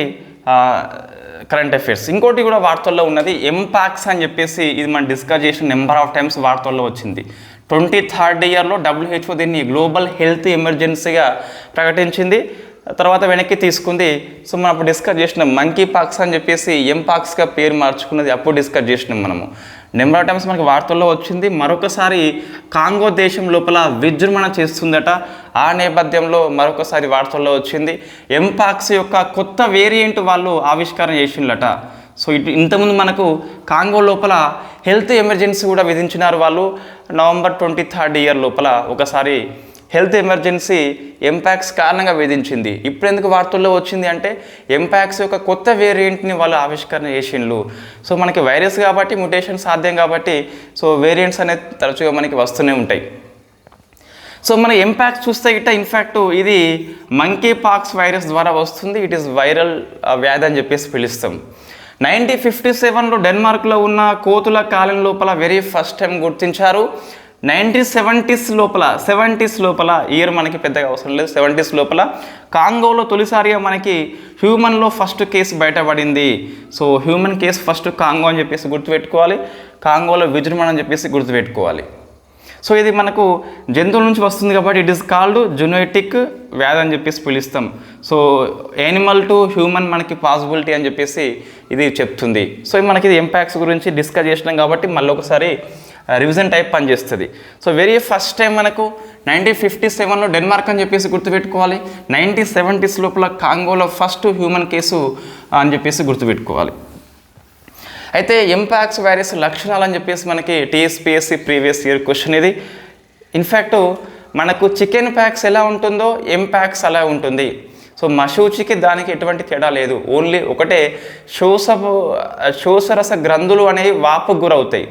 కరెంట్ అఫైర్స్. ఇంకోటి కూడా వార్తల్లో ఉన్నది ఎంపాక్స్ అని చెప్పేసి, ఇది మనం డిస్కస్ చేసిన నెంబర్ ఆఫ్ టైమ్స్ వార్తల్లో వచ్చింది. 23rd ఇయర్లో WHO దీన్ని గ్లోబల్ హెల్త్ ఎమర్జెన్సీగా ప్రకటించింది, తర్వాత వెనక్కి తీసుకుంది. సో మనం అప్పుడు డిస్కస్ చేసినాం మంకీ పాక్స్ అని చెప్పేసి ఎంపాక్స్గా పేరు మార్చుకున్నది, అప్పుడు డిస్కస్ చేసినాం మనము. నెంబర్ ఆఫ్ టైమ్స్ మనకి వార్తల్లో వచ్చింది. మరొకసారి కాంగో దేశం లోపల విజృంభణ చేస్తుందట, ఆ నేపథ్యంలో మరొకసారి వార్తల్లో వచ్చింది. ఎంపాక్స్ యొక్క కొత్త వేరియంట్ వాళ్ళు ఆవిష్కరణ చేసిందట. సో ఇంతకుముందు మనకు కాంగో లోపల హెల్త్ ఎమర్జెన్సీ కూడా విధించినారు వాళ్ళు నవంబర్ 23rd ఇయర్ లోపల. ఒకసారి హెల్త్ ఎమర్జెన్సీ ఎంపాక్స్ కారణంగా విధించింది. ఇప్పుడు ఎందుకు వార్తల్లో వచ్చింది అంటే ఎంపాక్స్ యొక్క కొత్త వేరియంట్ని వాళ్ళు ఆవిష్కరణ చేసిండ్రు. సో మనకి వైరస్ కాబట్టి మ్యుటేషన్ సాధ్యం కాబట్టి సో వేరియంట్స్ అనేది తరచుగా మనకి వస్తూనే ఉంటాయి. సో మన ఎంపాక్స్ చూస్తే గిట్ట ఇన్ఫ్యాక్ట్ ఇది మంకీ పాక్స్ వైరస్ ద్వారా వస్తుంది. ఇట్ ఈస్ వైరల్ వ్యాధి అని చెప్పేసి పిలుస్తాం. 1957లో డెన్మార్క్లో ఉన్న కోతుల కాలనీ లోపల వెరీ ఫస్ట్ టైం గుర్తించారు. 1970s లోపల ఇయర్ మనకి పెద్దగా అవసరం లేదు, 70s లోపల కాంగోలో తొలిసారిగా మనకి హ్యూమన్లో ఫస్ట్ కేసు బయటపడింది. So human case first Congo అని చెప్పేసి గుర్తుపెట్టుకోవాలి, కాంగోలో విజృంభణ అని చెప్పేసి గుర్తుపెట్టుకోవాలి. సో ఇది మనకు జంతువుల నుంచి వస్తుంది కాబట్టి ఇట్ ఈస్ కాల్డ్ జెనెటిక్ వ్యాధి అని చెప్పేసి పిలుస్తాం. సో యానిమల్ టు హ్యూమన్ మనకి పాసిబిలిటీ అని చెప్పేసి ఇది చెప్తుంది. సో మనకి ఇది ఎంపాక్స్ గురించి డిస్కస్ చేసినాం కాబట్టి మళ్ళీ ఒకసారి రివిజన్ టైప్ పనిచేస్తుంది. సో వెరీ ఫస్ట్ టైం మనకు 1957లో డెన్మార్క్ అని చెప్పేసి గుర్తుపెట్టుకోవాలి. 1970s లోపల కాంగోలో ఫస్ట్ హ్యూమన్ కేసు అని చెప్పేసి గుర్తుపెట్టుకోవాలి. అయితే ఎంపాక్స్ వైరస్ లక్షణాలు అని చెప్పేసి మనకి టీఎస్పీఎస్సీ ప్రీవియస్ ఇయర్ క్వశ్చన్ ఇది. ఇన్ఫ్యాక్ట్ మనకు చికెన్ ప్యాక్స్ ఎలా ఉంటుందో ఎంపాక్స్ అలా ఉంటుంది. సో మశూచికి దానికి ఎటువంటి తేడా లేదు. ఓన్లీ ఒకటే శోషరస గ్రంథులు అనేవి వాపుకు గురవుతాయి.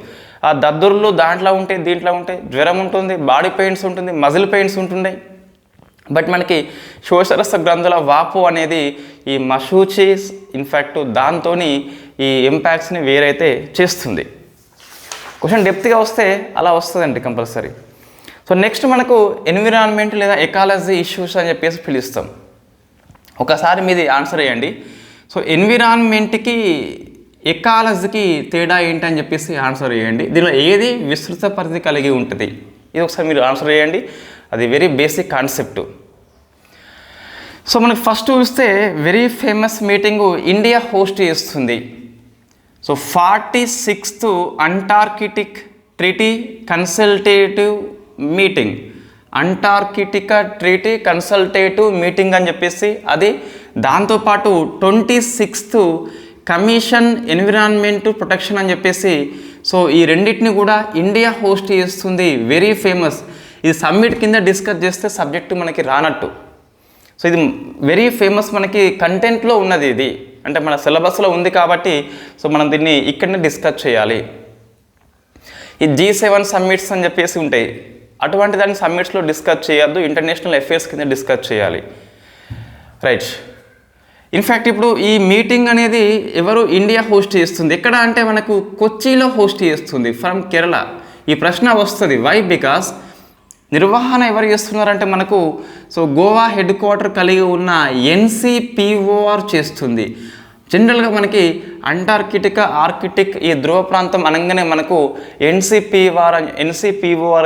ఆ దద్దుర్లు దాంట్లో ఉంటాయి, దీంట్లో ఉంటాయి, జ్వరం ఉంటుంది, బాడీ పెయిన్స్ ఉంటుంది, మజిల్ పెయిన్స్ ఉంటుండే. బట్ మనకి శోషరస గ్రంథుల వాపు అనేది ఈ మశూచి ఇన్ఫ్యాక్ట్ దాంతో ఈ ఎంపాక్స్ని వేరైతే చేస్తుంది. క్వశ్చన్ డెప్త్గా వస్తే అలా వస్తుందండి కంపల్సరీ. సో నెక్స్ట్ మనకు ఎన్విరాన్మెంట్ లేదా ఎకాలజీ ఇష్యూస్ అని చెప్పేసి పిలుస్తాం. ఒకసారి మీది ఆన్సర్ చేయండి. సో ఎన్విరాన్మెంట్కి ఎకాలజీకి తేడా ఏంటని చెప్పేసి ఆన్సర్ చేయండి. దీనిలో ఏది విస్తృత పరిధి కలిగి ఉంటుంది, ఇది ఒకసారి మీరు ఆన్సర్ చేయండి. అది వెరీ బేసిక్ కాన్సెప్ట్. సో మనకి ఫస్ట్ చూస్తే very famous meeting India host చేస్తుంది. So 46th Antarctic treaty consultative meeting, Antarctica treaty consultative meeting అని చెప్పేసి అది. దాంతోపాటు 26th కమిషన్ ఎన్విరాన్మెంట్ ప్రొటెక్షన్ అని చెప్పేసి. సో ఈ రెండింటిని కూడా ఇండియా హోస్ట్ చేస్తుంది. Very famous. ఇది సమ్మిట్ కింద డిస్కస్ చేస్తే సబ్జెక్టు మనకి రానట్టు. సో ఇది వెరీ ఫేమస్, మనకి కంటెంట్లో ఉన్నది ఇది, అంటే మన సిలబస్లో ఉంది కాబట్టి సో మనం దీన్ని ఇక్కడనే డిస్కస్ చేయాలి. ఈ G7 సమ్మిట్స్ అని చెప్పేసి ఉంటాయి, అటువంటి దాన్ని సమ్మిట్స్లో డిస్కస్ చేయొద్దు, ఇంటర్నేషనల్ అఫేర్స్ కింద డిస్కస్ చేయాలి. రైట్. ఇన్ఫ్యాక్ట్ ఇప్పుడు ఈ మీటింగ్ అనేది ఎవరు ఇండియా హోస్ట్ చేస్తుంది, ఎక్కడ అంటే మనకు కొచ్చిలో హోస్ట్ చేస్తుంది, ఫ్రమ్ కేరళ. ఈ ప్రశ్న వస్తుంది వై, బికాస్ నిర్వహణ ఎవరు చేస్తున్నారంటే మనకు సో గోవా హెడ్ క్వార్టర్ కలిగి ఉన్న NCPOR చేస్తుంది. జనరల్గా మనకి అంటార్కిటికా ఆర్కిటిక్ ఈ ధ్రువ ప్రాంతం అనగానే మనకు NCPOR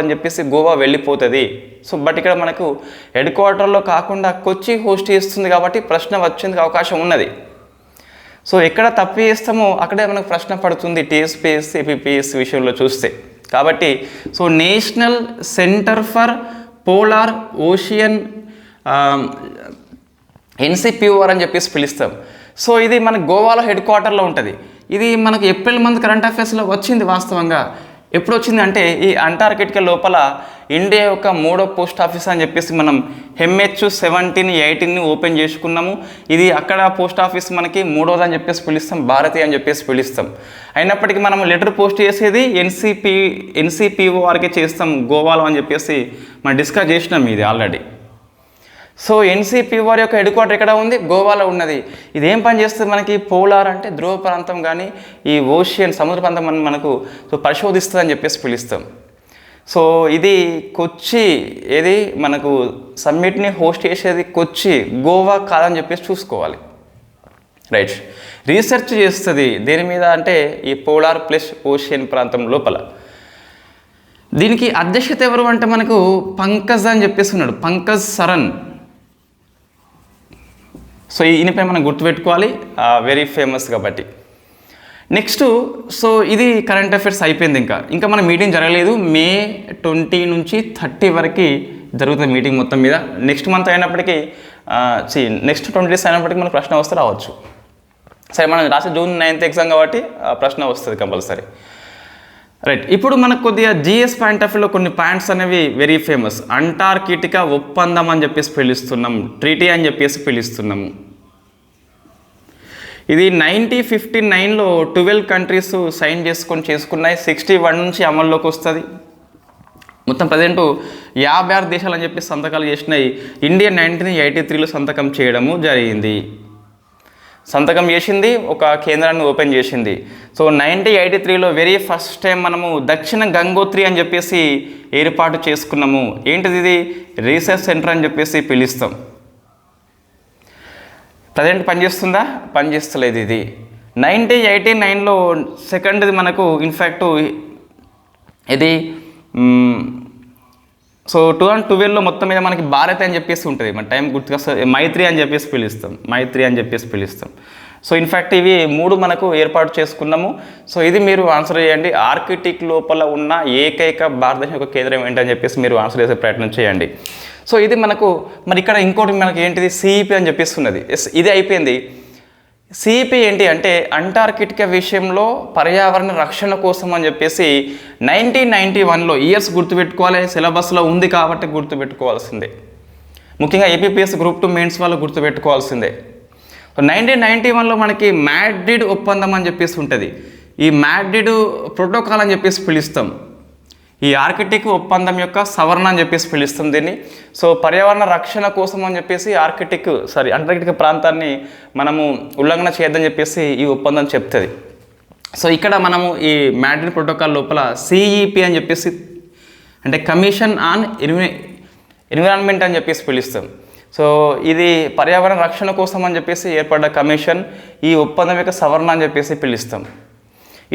అని చెప్పేసి గోవా వెళ్ళిపోతుంది. సో బట్ ఇక్కడ మనకు హెడ్ క్వార్టర్లో కాకుండా కొచ్చి హోస్ట్ చేస్తుంది కాబట్టి ప్రశ్న వచ్చేందుకు అవకాశం ఉన్నది. సో ఎక్కడ తప్పు చేస్తామో అక్కడే మనకు ప్రశ్న పడుతుంది టీఎస్పీఎస్సీ ఏపీపీఎస్సీ విషయంలో చూస్తే. కాబట్టి so national centre for polar ocean NCPOR అని చెప్పేసి పిలుస్తాం. సో ఇది మన గోవాలో హెడ్ క్వార్టర్లో ఉంటుంది. ఇది మనకు ఏప్రిల్ మంత్ కరెంట్ అఫైర్స్లో వచ్చింది. వాస్తవంగా ఎప్పుడు వచ్చింది అంటే ఈ అంటార్కిటికా లోపల ఇండియా యొక్క 3వ పోస్ట్ ఆఫీస్ అని చెప్పేసి మనం MH17 18ని ఓపెన్ చేసుకున్నాము. ఇది అక్కడ పోస్ట్ ఆఫీస్ మనకి 3వది అని చెప్పేసి పిలుస్తాం, భారతి అని చెప్పేసి పిలుస్తాం. అయినప్పటికీ మనం లెటర్ పోస్ట్ చేసేది NCPORకి చేస్తాం గోవాలో అని చెప్పేసి మనం డిస్కస్ చేసినాం ఇది ఆల్రెడీ. సో NCPOR యొక్క హెడ్ క్వార్టర్ ఎక్కడ ఉంది, గోవాలో ఉన్నది. ఇది ఏం పని చేస్తుంది మనకి, పోలార్ అంటే ధ్రువ ప్రాంతం కానీ ఈ ఓషియన్ సముద్ర ప్రాంతం మనకు సో పరిశోధిస్తుంది అని చెప్పేసి పిలుస్తాం. సో ఇది కొచ్చి, ఏది మనకు సమ్మిట్ని హోస్ట్ చేసేది కొచ్చి, గోవా కాదని చెప్పేసి చూసుకోవాలి. రైట్. రీసెర్చ్ చేస్తుంది దేని మీద అంటే ఈ పోలార్ ప్లస్ ఓషియన్ ప్రాంతం లోపల. దీనికి అధ్యక్షత ఎవరు అంటే మనకు పంకజ్ అని చెప్పేసి ఉన్నాడు, పంకజ్ సరన్. సో ఈయనపై మనం గుర్తుపెట్టుకోవాలి, వెరీ ఫేమస్ కాబట్టి. నెక్స్ట్ సో ఇది కరెంట్ అఫైర్స్ అయిపోయింది. ఇంకా మన మీటింగ్ జరగలేదు. May 20 నుంచి 30 వరకు జరుగుతుంది మీటింగ్ మొత్తం మీద. నెక్స్ట్ మంత్ అయినప్పటికీ నెక్స్ట్ 20 days అయినప్పటికీ మనకు ప్రశ్న వస్తే రావచ్చు. సరే, మనం రాసే June 9th ఎగ్జామ్ కాబట్టి ప్రశ్న వస్తుంది కంపల్సరీ. రైట్. ఇప్పుడు మనకు కొద్దిగా జిఎస్ పాయింట్ ఆఫ్ వ్యూలో కొన్ని పాయింట్స్ అనేవి వెరీ ఫేమస్. అంటార్కిటికా ఒప్పందం అని చెప్పేసి పిలుస్తున్నాం, ట్రీటీ అని చెప్పేసి పిలుస్తున్నాము. ఇది 1959లో 12 కంట్రీస్ సైన్ చేసుకున్నాయి. 61 నుంచి అమల్లోకి వస్తుంది. మొత్తం ప్రజెంట్ 56 దేశాలు అని చెప్పేసి సంతకాలు చేసినాయి. ఇండియా 1983లో సంతకం చేయడము జరిగింది. సంతకం చేసింది, ఒక కేంద్రాన్ని ఓపెన్ చేసింది. సో 1983లో వెరీ ఫస్ట్ టైం మనము దక్షిణ గంగోత్రి అని చెప్పేసి ఏర్పాటు చేసుకున్నాము. ఏంటిది, ఇది రీసెర్చ్ సెంటర్ అని చెప్పేసి పిలుస్తాం. ప్రజెంట్ పనిచేస్తుందా, పనిచేస్తలేదు. ఇది 1989లో సెకండ్ది మనకు ఇన్ఫ్యాక్ట్ ఇది సో 2012లో మొత్తం మీద మనకి భారత్ అని చెప్పేసి ఉంటుంది. మన టైం గుర్తుగా మైత్రి అని చెప్పేసి పిలుస్తాం. సో ఇన్ఫ్యాక్ట్ ఇవి 3 మనకు ఏర్పాటు చేసుకున్నాము. సో ఇది మీరు ఆన్సర్ చేయండి. ఆర్కిటిక్ లోపల ఉన్న ఏకైక భారతదేశం యొక్క కేంద్రం ఏంటని చెప్పేసి మీరు ఆన్సర్ చేసే ప్రయత్నం చేయండి. సో ఇది మనకు మరి ఇక్కడ ఇంకోటి మనకి ఏంటిది సిఈపి అని చెప్పేస్తున్నది. ఇది అయిపోయింది. సిఈపి ఏంటి అంటే అంటార్కిటికా విషయంలో పర్యావరణ రక్షణ కోసం అని చెప్పేసి 1991లో ఇయర్స్ గుర్తుపెట్టుకోవాలి. సిలబస్లో ఉంది కాబట్టి గుర్తుపెట్టుకోవాల్సిందే. ముఖ్యంగా ఏపీపీఎస్ గ్రూప్ 2 మెయిన్స్ వాళ్ళు గుర్తుపెట్టుకోవాల్సిందే. 1991లో మనకి మాడ్రిడ్ ఒప్పందం అని చెప్పేసి ఉంటుంది. ఈ మాడ్రిడ్ ప్రోటోకాల్ అని చెప్పేసి పిలుస్తాం. ఈ ఆర్కిటిక్ ఒప్పందం యొక్క సవరణ అని చెప్పేసి పిలుస్తాం దీన్ని. సో పర్యావరణ రక్షణ కోసం అని చెప్పేసి అంటార్కిటికా ప్రాంతాన్ని మనము ఉల్లంఘన చేయొద్దని చెప్పేసి ఈ ఒప్పందం చెప్తుంది. సో ఇక్కడ మనము ఈ మాడ్రిడ్ ప్రోటోకాల్ లోపల సిఈపి అని చెప్పేసి అంటే కమిషన్ ఆన్ ఎన్విరాన్మెంట్ అని చెప్పేసి పిలుస్తాం. సో ఇది పర్యావరణ రక్షణ కోసం అని చెప్పేసి ఏర్పడ్డ కమిషన్. ఈ ఒప్పందం యొక్క సవరణ అని చెప్పేసి పిలుస్తాం.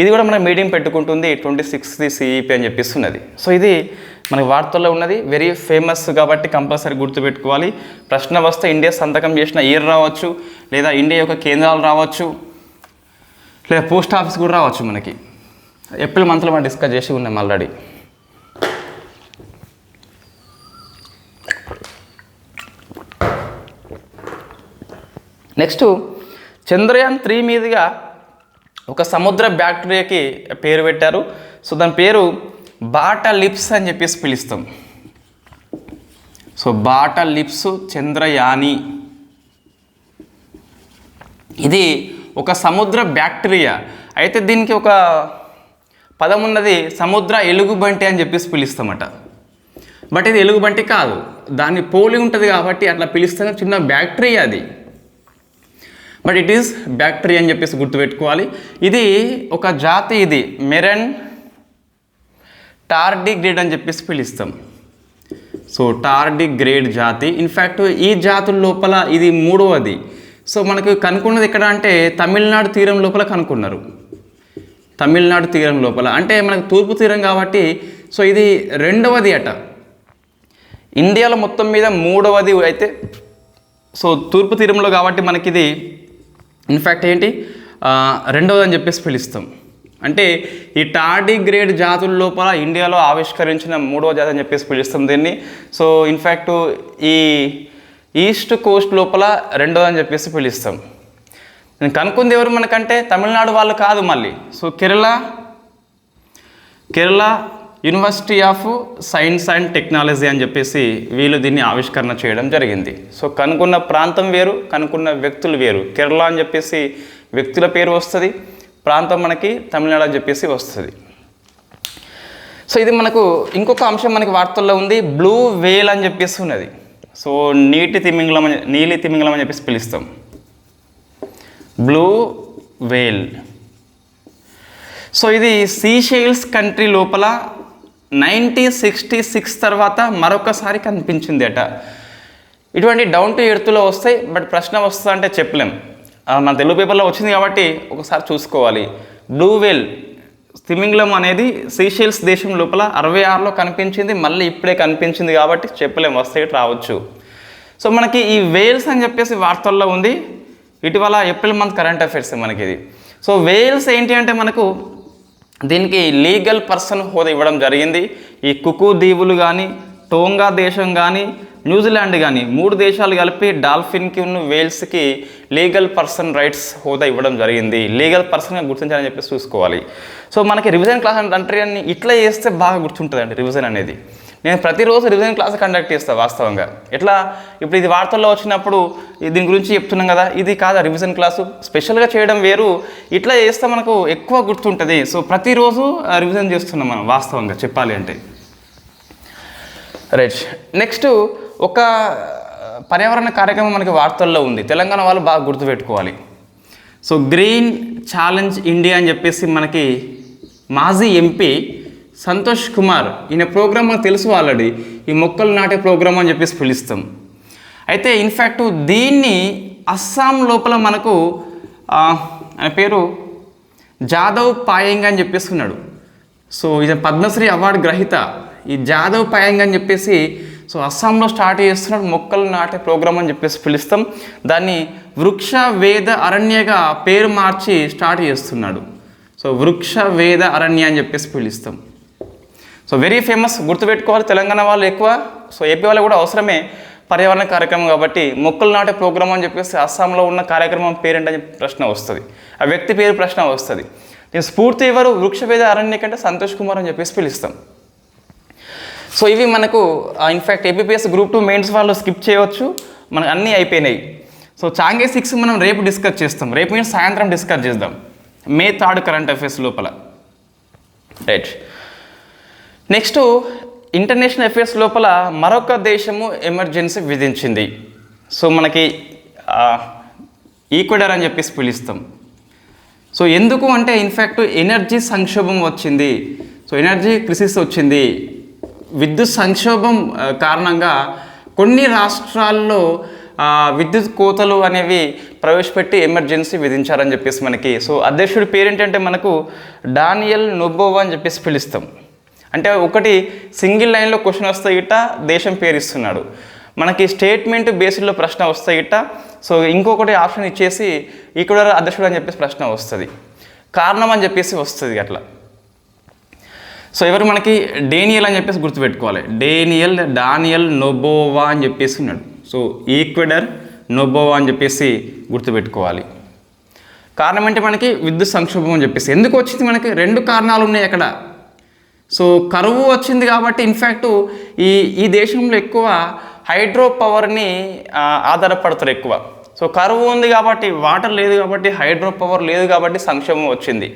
ఇది కూడా మనం మీటింగ్ పెట్టుకుంటుంది 26th సిఈపి అని చెప్పేసి ఉన్నది. సో ఇది మనకి వార్తల్లో ఉన్నది, వెరీ ఫేమస్ కాబట్టి కంపల్సరీ గుర్తుపెట్టుకోవాలి. ప్రశ్న వస్తే ఇండియా సంతకం చేసిన ఇయర్ రావచ్చు, లేదా ఇండియా యొక్క కేంద్రాలు రావచ్చు, లేదా పోస్ట్ ఆఫీస్ కూడా రావచ్చు. మనకి ఏప్రిల్ మంత్లో మనం డిస్కస్ చేసి ఉన్నాం ఆల్రెడీ. నెక్స్ట్ చంద్రయాన్ 3 మీదుగా ఒక సముద్ర బ్యాక్టీరియాకి పేరు పెట్టారు. సో దాని పేరు బాటలిప్స్ అని చెప్పేసి పిలుస్తాం. సో బాటలిప్స్ చంద్రయాని. ఇది ఒక సముద్ర బ్యాక్టీరియా. అయితే దీనికి ఒక పదం ఉన్నది, సముద్ర ఎలుగుబంటి అని చెప్పేసి పిలుస్తామట. బట్ ఇది ఎలుగుబంటి కాదు, దాన్ని పోలి ఉంటుంది కాబట్టి అట్లా పిలుస్తాం. చిన్న బ్యాక్టీరియా అది, బట్ ఇట్ ఈస్ బ్యాక్టీరియా అని చెప్పేసి గుర్తుపెట్టుకోవాలి. ఇది ఒక జాతి, ఇది మెరన్ టార్డిగ్రేడ్ అని చెప్పేసి పిలుస్తాం. సో టార్డిగ్రేడ్ జాతి. ఇన్ఫ్యాక్ట్ ఈ జాతుల లోపల ఇది 3వది. సో మనకు కనుక్కున్నది ఎక్కడ అంటే తమిళనాడు తీరం లోపల కనుక్కున్నారు. తమిళనాడు తీరం లోపల అంటే మనకు తూర్పు తీరం కాబట్టి సో ఇది 2వది అట. ఇండియాలో మొత్తం మీద 3వది అయితే సో తూర్పు తీరంలో కాబట్టి మనకి ఇది ఇన్ఫ్యాక్ట్ ఏంటి 2వది అని చెప్పేసి పిలుస్తాం. అంటే ఈ టార్డిగ్రేడ్ జాతుల లోపల ఇండియాలో ఆవిష్కరించిన 3వ జాతి అని చెప్పేసి పిలుస్తాం దీన్ని. సో ఇన్ఫ్యాక్ట్ ఈ ఈస్ట్ కోస్ట్ లోపల 2వది అని చెప్పేసి పిలుస్తాం. నేను కనుక్కుంది ఎవరు మనకంటే తమిళనాడు వాళ్ళు కాదు మళ్ళీ. So Kerala university of science and technology అని చెప్పేసి వీళ్ళు దీన్ని ఆవిష్కరణ చేయడం జరిగింది. సో కనుక్కున్న ప్రాంతం వేరు, కనుక్కున్న వ్యక్తులు వేరు. కేరళ అని చెప్పేసి వ్యక్తుల పేరు వస్తుంది, ప్రాంతం మనకి తమిళనాడు అని చెప్పేసి వస్తుంది. సో ఇది మనకు ఇంకొక అంశం మనకి వార్తల్లో ఉంది, బ్లూ వేల్ అని చెప్పేసి ఉన్నది. సో నీలి తిమింగలం అని చెప్పేసి పిలుస్తాం. బ్లూ వేల్. సో ఇది సీషెల్స్ కంట్రీ లోపల 1966 తర్వాత మరొకసారి కనిపించింది అట. ఇటువంటి డౌన్ టు ఎర్త్లో వస్తాయి, బట్ ప్రశ్న వస్తుందా అంటే చెప్పలేం. మన తెలుగు పేపర్లో వచ్చింది కాబట్టి ఒకసారి చూసుకోవాలి. బ్లూ వేల్ తిమింగలం అనేది సీషెల్స్ దేశం లోపల 66లో కనిపించింది, మళ్ళీ ఇప్పుడే కనిపించింది కాబట్టి చెప్పలేం, వస్తే రావచ్చు. సో మనకి ఈ వేల్స్ అని చెప్పేసి వార్తల్లో ఉంది. ఇటీవల ఏప్రిల్ మంత్ కరెంట్ అఫైర్స్ మనకి ఇది. సో వేల్స్ ఏంటి అంటే మనకు దీనికి లీగల్ పర్సన్ హోదా ఇవ్వడం జరిగింది. ఈ కుకు దీవులు కానీ, టోంగా దేశం కానీ, న్యూజిలాండ్ కానీ 3 దేశాలు కలిపి డాల్ఫిన్కి ఉన్న వేల్స్కి లీగల్ పర్సన్ రైట్స్ హోదా ఇవ్వడం జరిగింది. లీగల్ పర్సన్గా గుర్తించాలని చెప్పేసి చూసుకోవాలి. సో మనకి రివిజన్ క్లాస్ అంటే ఇట్లా చేస్తే బాగా గుర్తుంటుందండి రివిజన్ అనేది. నేను ప్రతిరోజు రివిజన్ క్లాస్ కండక్ట్ చేస్తాను వాస్తవంగా. ఎట్లా ఇప్పుడు ఇది వార్తల్లో వచ్చినప్పుడు దీని గురించి చెప్తున్నాం కదా, ఇది కాదా రివిజన్ క్లాసు, స్పెషల్గా చేయడం వేరు, ఇట్లా చేస్తే మనకు ఎక్కువ గుర్తుంటుంది. సో ప్రతిరోజు రివిజన్ చేస్తున్నాం మనం వాస్తవంగా చెప్పాలి అంటే. రైట్, నెక్స్ట్ ఒక పర్యావరణ కార్యక్రమం మనకి వార్తల్లో ఉంది, తెలంగాణ వాళ్ళు బాగా గుర్తుపెట్టుకోవాలి. సో గ్రీన్ ఛాలెంజ్ ఇండియా అని చెప్పేసి మనకి మాజీ ఎంపీ సంతోష్ కుమార్, ఈయన ప్రోగ్రామ్ మనకు తెలుసు ఆల్రెడీ, ఈ మొక్కలు నాటే ప్రోగ్రామ్ అని చెప్పేసి పిలుస్తాం. అయితే ఇన్ఫ్యాక్ట్ దీన్ని అస్సాం లోపల మనకు ఆయన పేరు జాదవ్ పాయంగ్ అని చెప్పేసి ఉన్నాడు. సో ఇది పద్మశ్రీ అవార్డు గ్రహీత ఈ జాదవ్ పాయంగ్ అని చెప్పేసి సో అస్సాంలో స్టార్ట్ చేస్తున్నాడు మొక్కలు నాటే ప్రోగ్రామ్ అని చెప్పేసి పిలుస్తాం. దాన్ని వృక్ష వేద అరణ్యగా పేరు మార్చి స్టార్ట్ చేస్తున్నాడు. సో వృక్ష వేద అరణ్య అని చెప్పేసి పిలుస్తాం. సో వెరీ ఫేమస్, గుర్తుపెట్టుకోవాలి. తెలంగాణ వాళ్ళు ఎక్కువ, సో ఏపీ వాళ్ళు కూడా అవసరమే పర్యావరణ కార్యక్రమం కాబట్టి మొక్కలు నాటే ప్రోగ్రామ్ అని చెప్పేసి అస్సాంలో ఉన్న కార్యక్రమం పేరేంటని ప్రశ్న వస్తుంది, ఆ వ్యక్తి పేరు ప్రశ్న వస్తుంది. దీని స్ఫూర్తి ఎవరు? వృక్షవేద అరణ్య కంటే సంతోష్ కుమార్ అని చెప్పేసి పిలుస్తాం. సో ఇవి మనకు ఇన్ఫ్యాక్ట్ ఏపీపీఎస్ గ్రూప్ 2 మెయిన్స్ వాళ్ళు స్కిప్ చేయవచ్చు, మనకు అన్నీ అయిపోయినాయి. సో చాంగే 6 మనం రేపు డిస్కస్ చేస్తాం, రేపు మీన్స్ సాయంత్రం డిస్కస్ చేద్దాం మే 3 కరెంట్ అఫైర్స్ లోపల. రైట్, నెక్స్ట్ ఇంటర్నేషనల్ అఫైర్స్ లోపల మరొక దేశము ఎమర్జెన్సీ విధించింది. సో మనకి ఈక్వెడార్ అని చెప్పేసి పిలుస్తాం. సో ఎందుకు అంటే ఇన్ఫ్యాక్ట్ ఎనర్జీ సంక్షోభం వచ్చింది. సో ఎనర్జీ క్రిసిస్ వచ్చింది, విద్యుత్ సంక్షోభం కారణంగా కొన్ని రాష్ట్రాల్లో విద్యుత్ కోతలు అనేవి ప్రవేశపెట్టి ఎమర్జెన్సీ విధించారని చెప్పేసి మనకి. సో అధ్యక్షుడి పేరేంటంటే మనకు డానియల్ నొబోవా అని చెప్పేసి పిలుస్తాం. అంటే ఒకటి సింగిల్ లైన్లో క్వశ్చన్ వస్తే గిట్ట దేశం పేరు ఇస్తున్నాడు, మనకి స్టేట్మెంట్ బేస్డ్లో ప్రశ్న వస్తే గిట్ట సో ఇంకొకటి ఆప్షన్ ఇచ్చేసి ఇక్కడ అధ్యక్షుడు అని చెప్పేసి ప్రశ్న వస్తుంది, కారణం అని చెప్పేసి వస్తుంది అట్లా. సో ఎవరు మనకి డేనియల్ అని చెప్పేసి గుర్తుపెట్టుకోవాలి, డానియల్ నొబోవా అని చెప్పేసి ఉన్నాడు. సో ఈక్వెడర్ నొబోవా అని చెప్పేసి గుర్తుపెట్టుకోవాలి. కారణం అంటే మనకి విద్యుత్ సంక్షోభం అని చెప్పేసి. ఎందుకు వచ్చింది? మనకి 2 కారణాలు ఉన్నాయి అక్కడ. సో కరువు వచ్చింది కాబట్టి ఇన్ఫ్యాక్ట్ ఈ దేశంలో ఎక్కువ హైడ్రో పవర్ని ఆధారపడతారు ఎక్కువ. సో కరువు ఉంది కాబట్టి, వాటర్ లేదు కాబట్టి, హైడ్రో పవర్ లేదు కాబట్టి సంక్షోభం వచ్చింది.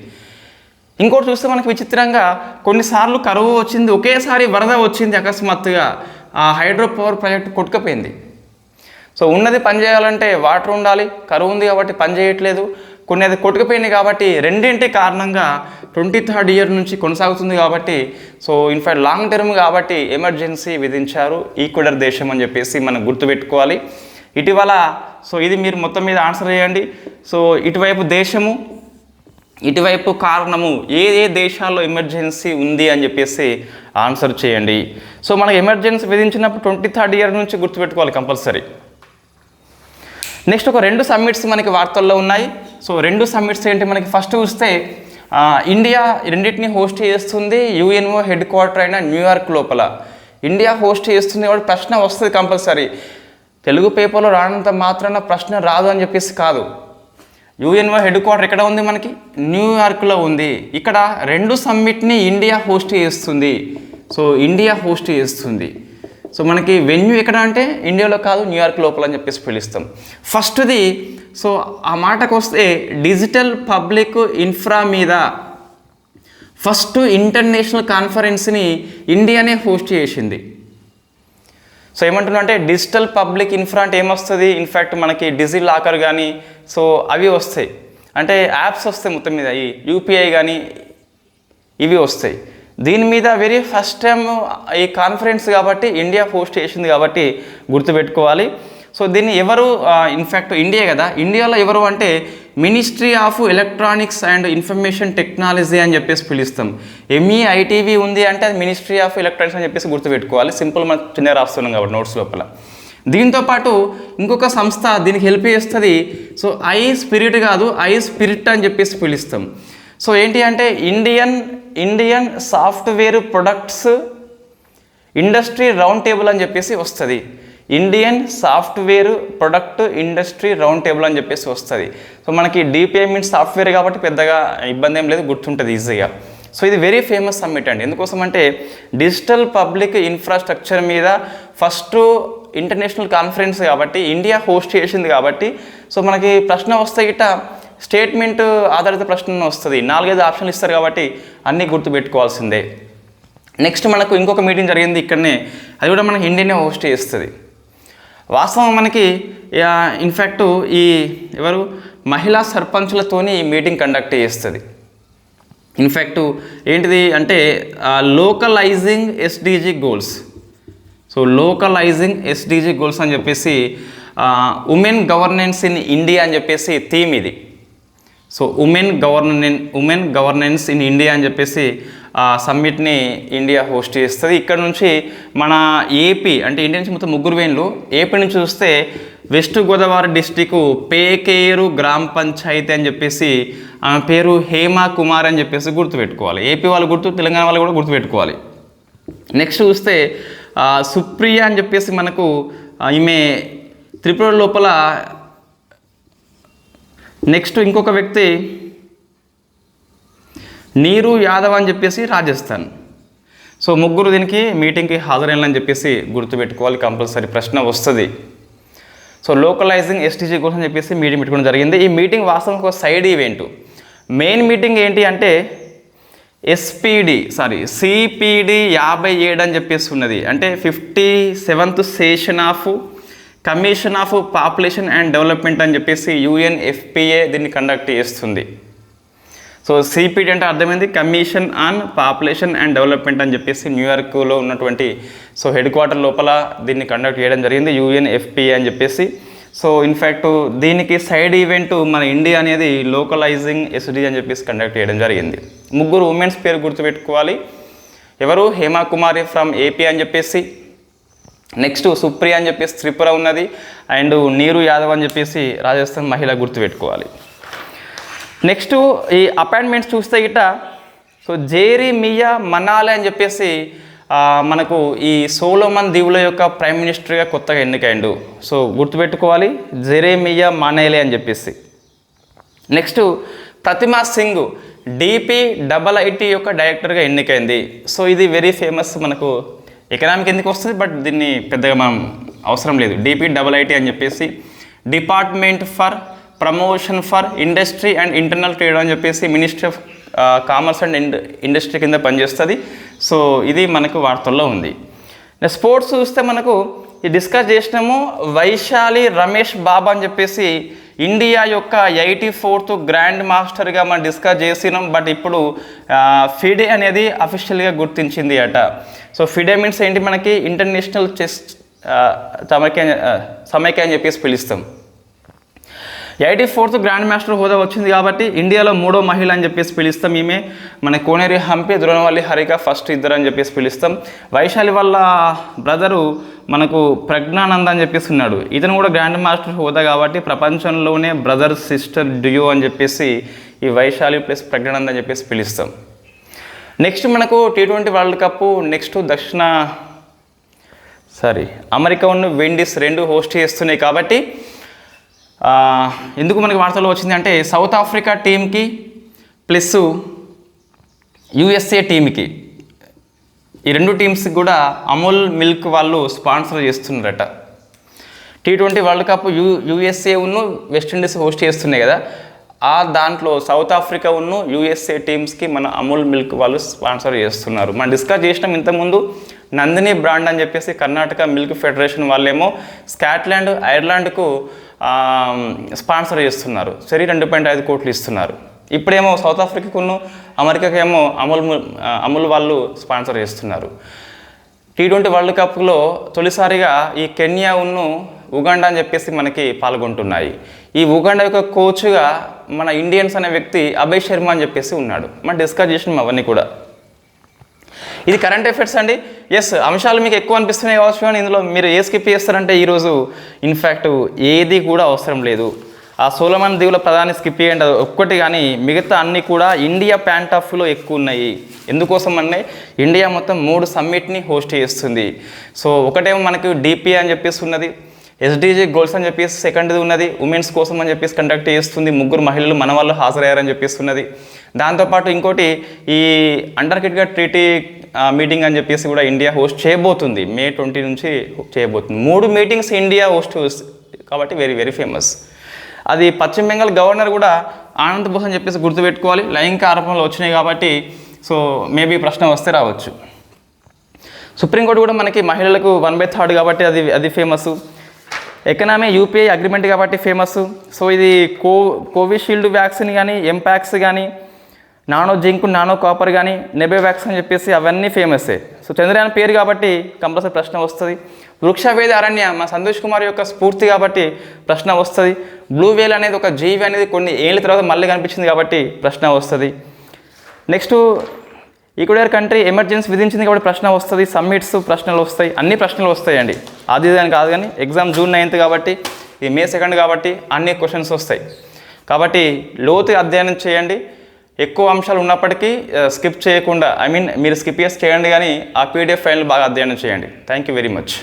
ఇంకోటి చూస్తే మనకి విచిత్రంగా కొన్నిసార్లు కరువు వచ్చింది, ఒకేసారి వరద వచ్చింది అకస్మాత్తుగా, ఆ హైడ్రో పవర్ ప్రాజెక్ట్ కొట్టుకుపోయింది. సో ఉన్నది పని చేయాలంటే వాటర్ ఉండాలి, కరువు ఉంది కాబట్టి పని చేయట్లేదు, కొన్ని అది కొట్టుకుపోయింది కాబట్టి రెండింటి కారణంగా 23rd ఇయర్ నుంచి కొనసాగుతుంది కాబట్టి సో ఇన్ఫ్యాక్ట్ లాంగ్ టర్మ్ కాబట్టి ఎమర్జెన్సీ విధించారు ఈక్వెడార్ దేశం అని చెప్పేసి మనం గుర్తుపెట్టుకోవాలి. ఇటీవల సో ఇది మీరు మొత్తం మీద ఆన్సర్ చేయండి. సో ఇటువైపు దేశము, ఇటువైపు కారణము, ఏ దేశాల్లో ఎమర్జెన్సీ ఉంది అని చెప్పేసి ఆన్సర్ చేయండి. సో మనకు ఎమర్జెన్సీ విధించినప్పుడు 23rd ఇయర్ నుంచి గుర్తుపెట్టుకోవాలి కంపల్సరీ. నెక్స్ట్ ఒక 2 సమ్మిట్స్ మనకి వార్తల్లో ఉన్నాయి. సో 2 సమ్మిట్స్ ఏంటి మనకి? ఫస్ట్ చూస్తే ఇండియా రెండింటిని హోస్ట్ చేస్తుంది యుఎన్ఓ హెడ్ క్వార్టర్ అయిన న్యూయార్క్ లోపల. ఇండియా హోస్ట్ చేస్తుంది కాబట్టి ప్రశ్న వస్తుంది కంపల్సరీ. తెలుగు పేపర్లో రానంత మాత్రాన ప్రశ్న రాదు అని చెప్పేసి కాదు. యుఎన్ఓ హెడ్ క్వార్టర్ ఎక్కడ ఉంది? మనకి న్యూయార్క్లో ఉంది. ఇక్కడ 2 సమ్మిట్ని ఇండియా హోస్ట్ చేస్తుంది. సో ఇండియా హోస్ట్ చేస్తుంది. సో మనకి వెన్యూ ఎక్కడ అంటే ఇండియాలో కాదు, న్యూయార్క్ లోపల అని చెప్పేసి పిలుస్తాం. ఫస్ట్ది సో ఆ మాటకు వస్తే డిజిటల్ పబ్లిక్ ఇన్ఫ్రా మీద ఫస్ట్ ఇంటర్నేషనల్ కాన్ఫరెన్స్ని ఇండియానే హోస్ట్ చేసింది. సో ఏమంటున్నా అంటే డిజిటల్ పబ్లిక్ ఇన్ఫ్రా అంటే ఏమొస్తుంది? ఇన్ఫ్యాక్ట్ మనకి డిజి లాకర్ కానీ సో అవి వస్తాయి, అంటే యాప్స్ వస్తాయి మొత్తం మీద, ఈ యూపీఐ కానీ ఇవి వస్తాయి. దీని మీద వెరీ ఫస్ట్ టైం ఈ కాన్ఫరెన్స్ కాబట్టి ఇండియా హోస్ట్ చేసింది కాబట్టి గుర్తుపెట్టుకోవాలి. సో దీన్ని ఎవరు? ఇన్ఫ్యాక్ట్ ఇండియా కదా, ఇండియాలో ఎవరు అంటే ministry of electronics and information technology అని చెప్పేసి పిలుస్తాం. ఎంఈఐటీవీ ఉంది అంటే అది మినిస్ట్రీ ఆఫ్ ఎలక్ట్రానిక్స్ అని చెప్పేసి గుర్తుపెట్టుకోవాలి. సింపుల్ మనం చిన్న రాస్తున్నాం కాబట్టి నోట్స్ లోపల. దీంతోపాటు ఇంకొక సంస్థ దీనికి హెల్ప్ చేస్తుంది. సో స్పిరిట్ కాదు, స్పిరిట్ అని చెప్పేసి పిలుస్తాం. సో ఏంటి అంటే Indian software products industry round table అని చెప్పేసి వస్తుంది. Indian software product industry round table అని చెప్పేసి వస్తుంది. సో మనకి డిపిఐ సాఫ్ట్వేర్ కాబట్టి పెద్దగా ఇబ్బంది ఏం లేదు, గుర్తుంటుంది ఈజీగా. సో ఇది వెరీ ఫేమస్ సమ్మిట్ అండి. ఎందుకోసం అంటే డిజిటల్ పబ్లిక్ ఇన్ఫ్రాస్ట్రక్చర్ మీద ఫస్ట్ ఇంటర్నేషనల్ కాన్ఫరెన్స్ కాబట్టి ఇండియా హోస్ట్ చేసింది కాబట్టి సో మనకి ప్రశ్న వస్తే గిట్ట స్టేట్మెంట్ ఆధారిత ప్రశ్న వస్తుంది. 4-5 ఆప్షన్లు ఇస్తారు కాబట్టి అన్నీ గుర్తుపెట్టుకోవాల్సిందే. నెక్స్ట్ మనకు ఇంకొక మీటింగ్ జరిగింది ఇక్కడనే, అది కూడా మనకి ఇండియానే హోస్ట్ చేస్తుంది. వాస్తవం మనకి ఇన్ఫ్యాక్ట్ ఈ ఎవరు మహిళా సర్పంచులతోని ఈ మీటింగ్ కండక్ట్ చేస్తుంది. ఇన్ఫ్యాక్ట్ ఏంటిది అంటే localising SDG goals. So localising SDG goals అని చెప్పేసి ఉమెన్ గవర్నెన్స్ ఇన్ ఇండియా అని చెప్పేసి థీమ్ ఇది. So women governance in India అని చెప్పేసి సమ్మిట్ని ఇండియా హోస్ట్ చేస్తుంది. ఇక్కడ నుంచి మన ఏపీ అంటే ఇండియా నుంచి మొత్తం 3 వేన్లు. ఏపీ నుంచి చూస్తే వెస్ట్ గోదావరి డిస్టిక్ పేకేరు గ్రామ పంచాయతీ అని చెప్పేసి ఆమె పేరు హేమా కుమార్ అని చెప్పేసి గుర్తుపెట్టుకోవాలి. ఏపీ వాళ్ళు గుర్తు, తెలంగాణ వాళ్ళు కూడా గుర్తుపెట్టుకోవాలి. నెక్స్ట్ చూస్తే సుప్రియ అని చెప్పేసి మనకు ఈమె త్రిపుర లోపల. నెక్స్ట్ ఇంకొక వ్యక్తి నీరు యాదవ్ అని చెప్పేసి రాజస్థాన్. సో 3 దీనికి మీటింగ్కి హాజరైనని చెప్పేసి గుర్తుపెట్టుకోవాలి, కంపల్సరీ ప్రశ్న వస్తుంది. సో లోకలైజింగ్ ఎస్టీజీ కోసం చెప్పేసి మీటింగ్ పెట్టుకోవడం జరిగింది. ఈ మీటింగ్ వాస్తవంగా ఒక సైడ్ ఈవెంట్. మెయిన్ మీటింగ్ ఏంటి అంటే సిపిడి 57 అని చెప్పేసి ఉన్నది. అంటే 57th session of commission of population and development అని చెప్పేసి UNFPA దీన్ని కండక్ట్ చేస్తుంది. సో సిపిడి అంటే అర్థమైంది, commission on population and development అని చెప్పేసి న్యూయార్క్లో ఉన్నటువంటి హెడ్ క్వార్టర్ లోపల దీన్ని కండక్ట్ చేయడం జరిగింది, UNFPA అని చెప్పేసి. సో ఇన్ఫ్యాక్ట్ దీనికి సైడ్ ఈవెంట్ మన ఇండియా అనేది లోకలైజింగ్ ఎస్డీ అని చెప్పేసి కండక్ట్ చేయడం జరిగింది. 3 ఉమెన్స్ పేరు గుర్తుపెట్టుకోవాలి. ఎవరు? హేమా కుమారి ఫ్రమ్ ఏపీ అని చెప్పేసి, నెక్స్ట్ సుప్రియ అని చెప్పేసి త్రిపుర ఉన్నది, అండ్ నీరు యాదవ్ అని చెప్పేసి రాజస్థాన్ మహిళ గుర్తుపెట్టుకోవాలి. నెక్స్ట్ ఈ అపాయింట్మెంట్స్ చూస్తే గిట్ట జెరెమియా మనాలే అని చెప్పేసి మనకు ఈ సోలోమన్ దీవుల యొక్క ప్రైమ్ మినిస్టర్గా కొత్తగా ఎన్నికైండు. సో గుర్తుపెట్టుకోవాలి, జెరెమియా మనాలే అని చెప్పేసి. నెక్స్ట్ ప్రతిమా సింగ్ DPIIT యొక్క డైరెక్టర్గా ఎన్నికైంది. సో ఇది వెరీ ఫేమస్, మనకు ఎకనామిక్ ఎందుకు వస్తుంది, బట్ దీన్ని పెద్దగా మనం అవసరం లేదు. DPIIT అని చెప్పేసి department for promotion for industry and internal trade అని చెప్పేసి ministry of commerce and industry కింద పనిచేస్తుంది. సో ఇది మనకు వార్తల్లో ఉంది. స్పోర్ట్స్ చూస్తే మనకు ఈ డిస్కస్ చేసినాము, వైశాలి రమేష్ బాబా అని చెప్పేసి ఇండియా యొక్క 84th గ్రాండ్ మాస్టర్గా మనం డిస్కస్ చేసినాం. బట్ ఇప్పుడు ఫిడే అనేది అఫీషియల్గా గుర్తించింది అట. సో ఫిడే మీన్స్ ఏంటి, మనకి ఇంటర్నేషనల్ చెస్ సమైక్య అని చెప్పేసి పిలుస్తాం. 84th గ్రాండ్ మాస్టర్ హోదా వచ్చింది కాబట్టి ఇండియాలో 3వ మహిళ అని చెప్పేసి పిలుస్తాం. ఈమె మన కోనేరు హంపి, ద్రోణవల్లి హరిక ఫస్ట్ ఇద్దరు అని చెప్పేసి పిలుస్తాం. వైశాలి వాళ్ళ బ్రదరు మనకు ప్రజ్ఞానంద్ అని చెప్పేసి ఉన్నాడు, ఇతను కూడా గ్రాండ్ మాస్టర్ హోదా కాబట్టి ప్రపంచంలోనే బ్రదర్ సిస్టర్ డ్యూయో అని చెప్పేసి ఈ వైశాలి ప్లస్ ప్రజ్ఞానంద్ అని చెప్పేసి పిలుస్తాం. నెక్స్ట్ మనకు T20 world cup next America ఉన్న విండీస్ 2 హోస్ట్ చేస్తున్నాయి కాబట్టి ఎందుకు మనకి వార్తల్లో వచ్చింది అంటే సౌత్ ఆఫ్రికా టీంకి ప్లస్ USA టీంకి, ఈ 2 టీమ్స్కి కూడా అమూల్ మిల్క్ వాళ్ళు స్పాన్సర్ చేస్తున్నారట. T20 వరల్డ్ కప్ USA ఉన్ను వెస్టిండీస్ హోస్ట్ చేస్తున్నాయి కదా, దాంట్లో సౌత్ ఆఫ్రికా ఉన్ను USA టీమ్స్కి మన అమూల్ మిల్క్ వాళ్ళు స్పాన్సర్ చేస్తున్నారు. మనం డిస్కస్ చేసినాం ఇంతకుముందు, నందిని బ్రాండ్ అని చెప్పేసి కర్ణాటక మిల్క్ ఫెడరేషన్ వాళ్ళేమో స్కాట్లాండ్, ఐర్లాండ్కు స్పాన్సర్ చేస్తున్నారు. సరే 2.5 కోట్లు ఇస్తున్నారు. ఇప్పుడేమో సౌత్ ఆఫ్రికాకును అమెరికాకేమో అమూల్ వాళ్ళు స్పాన్సర్ చేస్తున్నారు. T20 వరల్డ్ కప్లో తొలిసారిగా ఈ కెన్యా ఉగాండా అని చెప్పేసి మనకి పాల్గొంటున్నాయి. ఈ ఉగాండా యొక్క కోచ్గా మన ఇండియన్స్ అనే వ్యక్తి అభయ్ శర్మ అని చెప్పేసి ఉన్నాడు. మనం డిస్కస్ చేసినాం అవన్నీ కూడా. ఇది కరెంట్ అఫైర్స్ అండి. అంశాలు మీకు ఎక్కువ అనిపిస్తున్నాయి కావచ్చు, కానీ ఇందులో మీరు ఏ స్కిప్ చేస్తారంటే ఈరోజు ఇన్ఫ్యాక్ట్ ఏది కూడా అవసరం లేదు. ఆ సోలమన్ దీవుల ప్రధాని స్కిప్ చేయండి, అది ఒక్కటి, కానీ మిగతా అన్నీ కూడా ఇండియా పాయింట్ ఆఫ్ వ్యూలో ఎక్కువ ఉన్నాయి. ఎందుకోసం అంటే ఇండియా మొత్తం 3 సమ్మిట్ని హోస్ట్ చేస్తుంది. సో ఒకటేమో మనకి DPI అని చెప్పేసి ఉన్నది, SDG గోల్స్ అని చెప్పేసి సెకండ్ది ఉన్నది, ఉమెన్స్ కోసం అని చెప్పేసి కండక్ట్ చేస్తుంది, 3 మహిళలు మన వాళ్ళు హాజరయ్యారని చెప్పేసి ఉన్నది. దాంతోపాటు ఇంకోటి ఈ అంటార్కిటికా ట్రీటీ మీటింగ్ అని చెప్పేసి కూడా ఇండియా హోస్ట్ చేయబోతుంది, May 20 నుంచి చేయబోతుంది. 3 మీటింగ్స్ ఇండియా హోస్ట్ కాబట్టి వెరీ వెరీ ఫేమస్. అది పశ్చిమ బెంగాల్ గవర్నర్ కూడా ఆనంద్ బోస్ అని చెప్పేసి గుర్తుపెట్టుకోవాలి. లైంగిక ఆరోపణలు వచ్చినాయి కాబట్టి సో మేబీ ప్రశ్న వస్తే రావచ్చు. సుప్రీంకోర్టు కూడా మనకి మహిళలకు 1/3 కాబట్టి అది ఫేమస్. ఎకనామీ UPI అగ్రిమెంట్ కాబట్టి ఫేమస్. సో ఇది కోవిషీల్డ్ వ్యాక్సిన్ కానీ, ఎంపాక్స్ కానీ, నానో జింక్, నానో కాపర్ కానీ, నెబోవాక్స్ అని చెప్పేసి అవన్నీ ఫేమస్సే. సో చంద్రయాన్ పేరు కాబట్టి కంపల్సరీ ప్రశ్న వస్తుంది. వృక్షవేద అరణ్య మా సంతోష్ కుమార్ యొక్క స్ఫూర్తి కాబట్టి ప్రశ్న వస్తుంది. బ్లూ వేల్ అనేది ఒక జీవి అనేది కొన్ని ఏళ్ళ తర్వాత మళ్ళీ కనిపించింది కాబట్టి ప్రశ్న వస్తుంది. నెక్స్ట్ ఈక్వెడార్ కంట్రీ ఎమర్జెన్సీ విధించింది కాబట్టి ప్రశ్న వస్తుంది, సమ్మిట్స్ ప్రశ్నలు వస్తాయి, అన్ని ప్రశ్నలు వస్తాయండి. అది అని కాదు కానీ ఎగ్జామ్ June 9th కాబట్టి, ఇది May 2nd కాబట్టి అన్ని క్వశ్చన్స్ వస్తాయి. కాబట్టి లోతు అధ్యయనం చేయండి. ఎక్కువ అంశాలు ఉన్నప్పటికీ స్కిప్ చేయకుండా, మీరు స్కిప్ చేయండి కానీ ఆ PDF ఫైల్ని బాగా అధ్యయనం చేయండి. Thank you very much.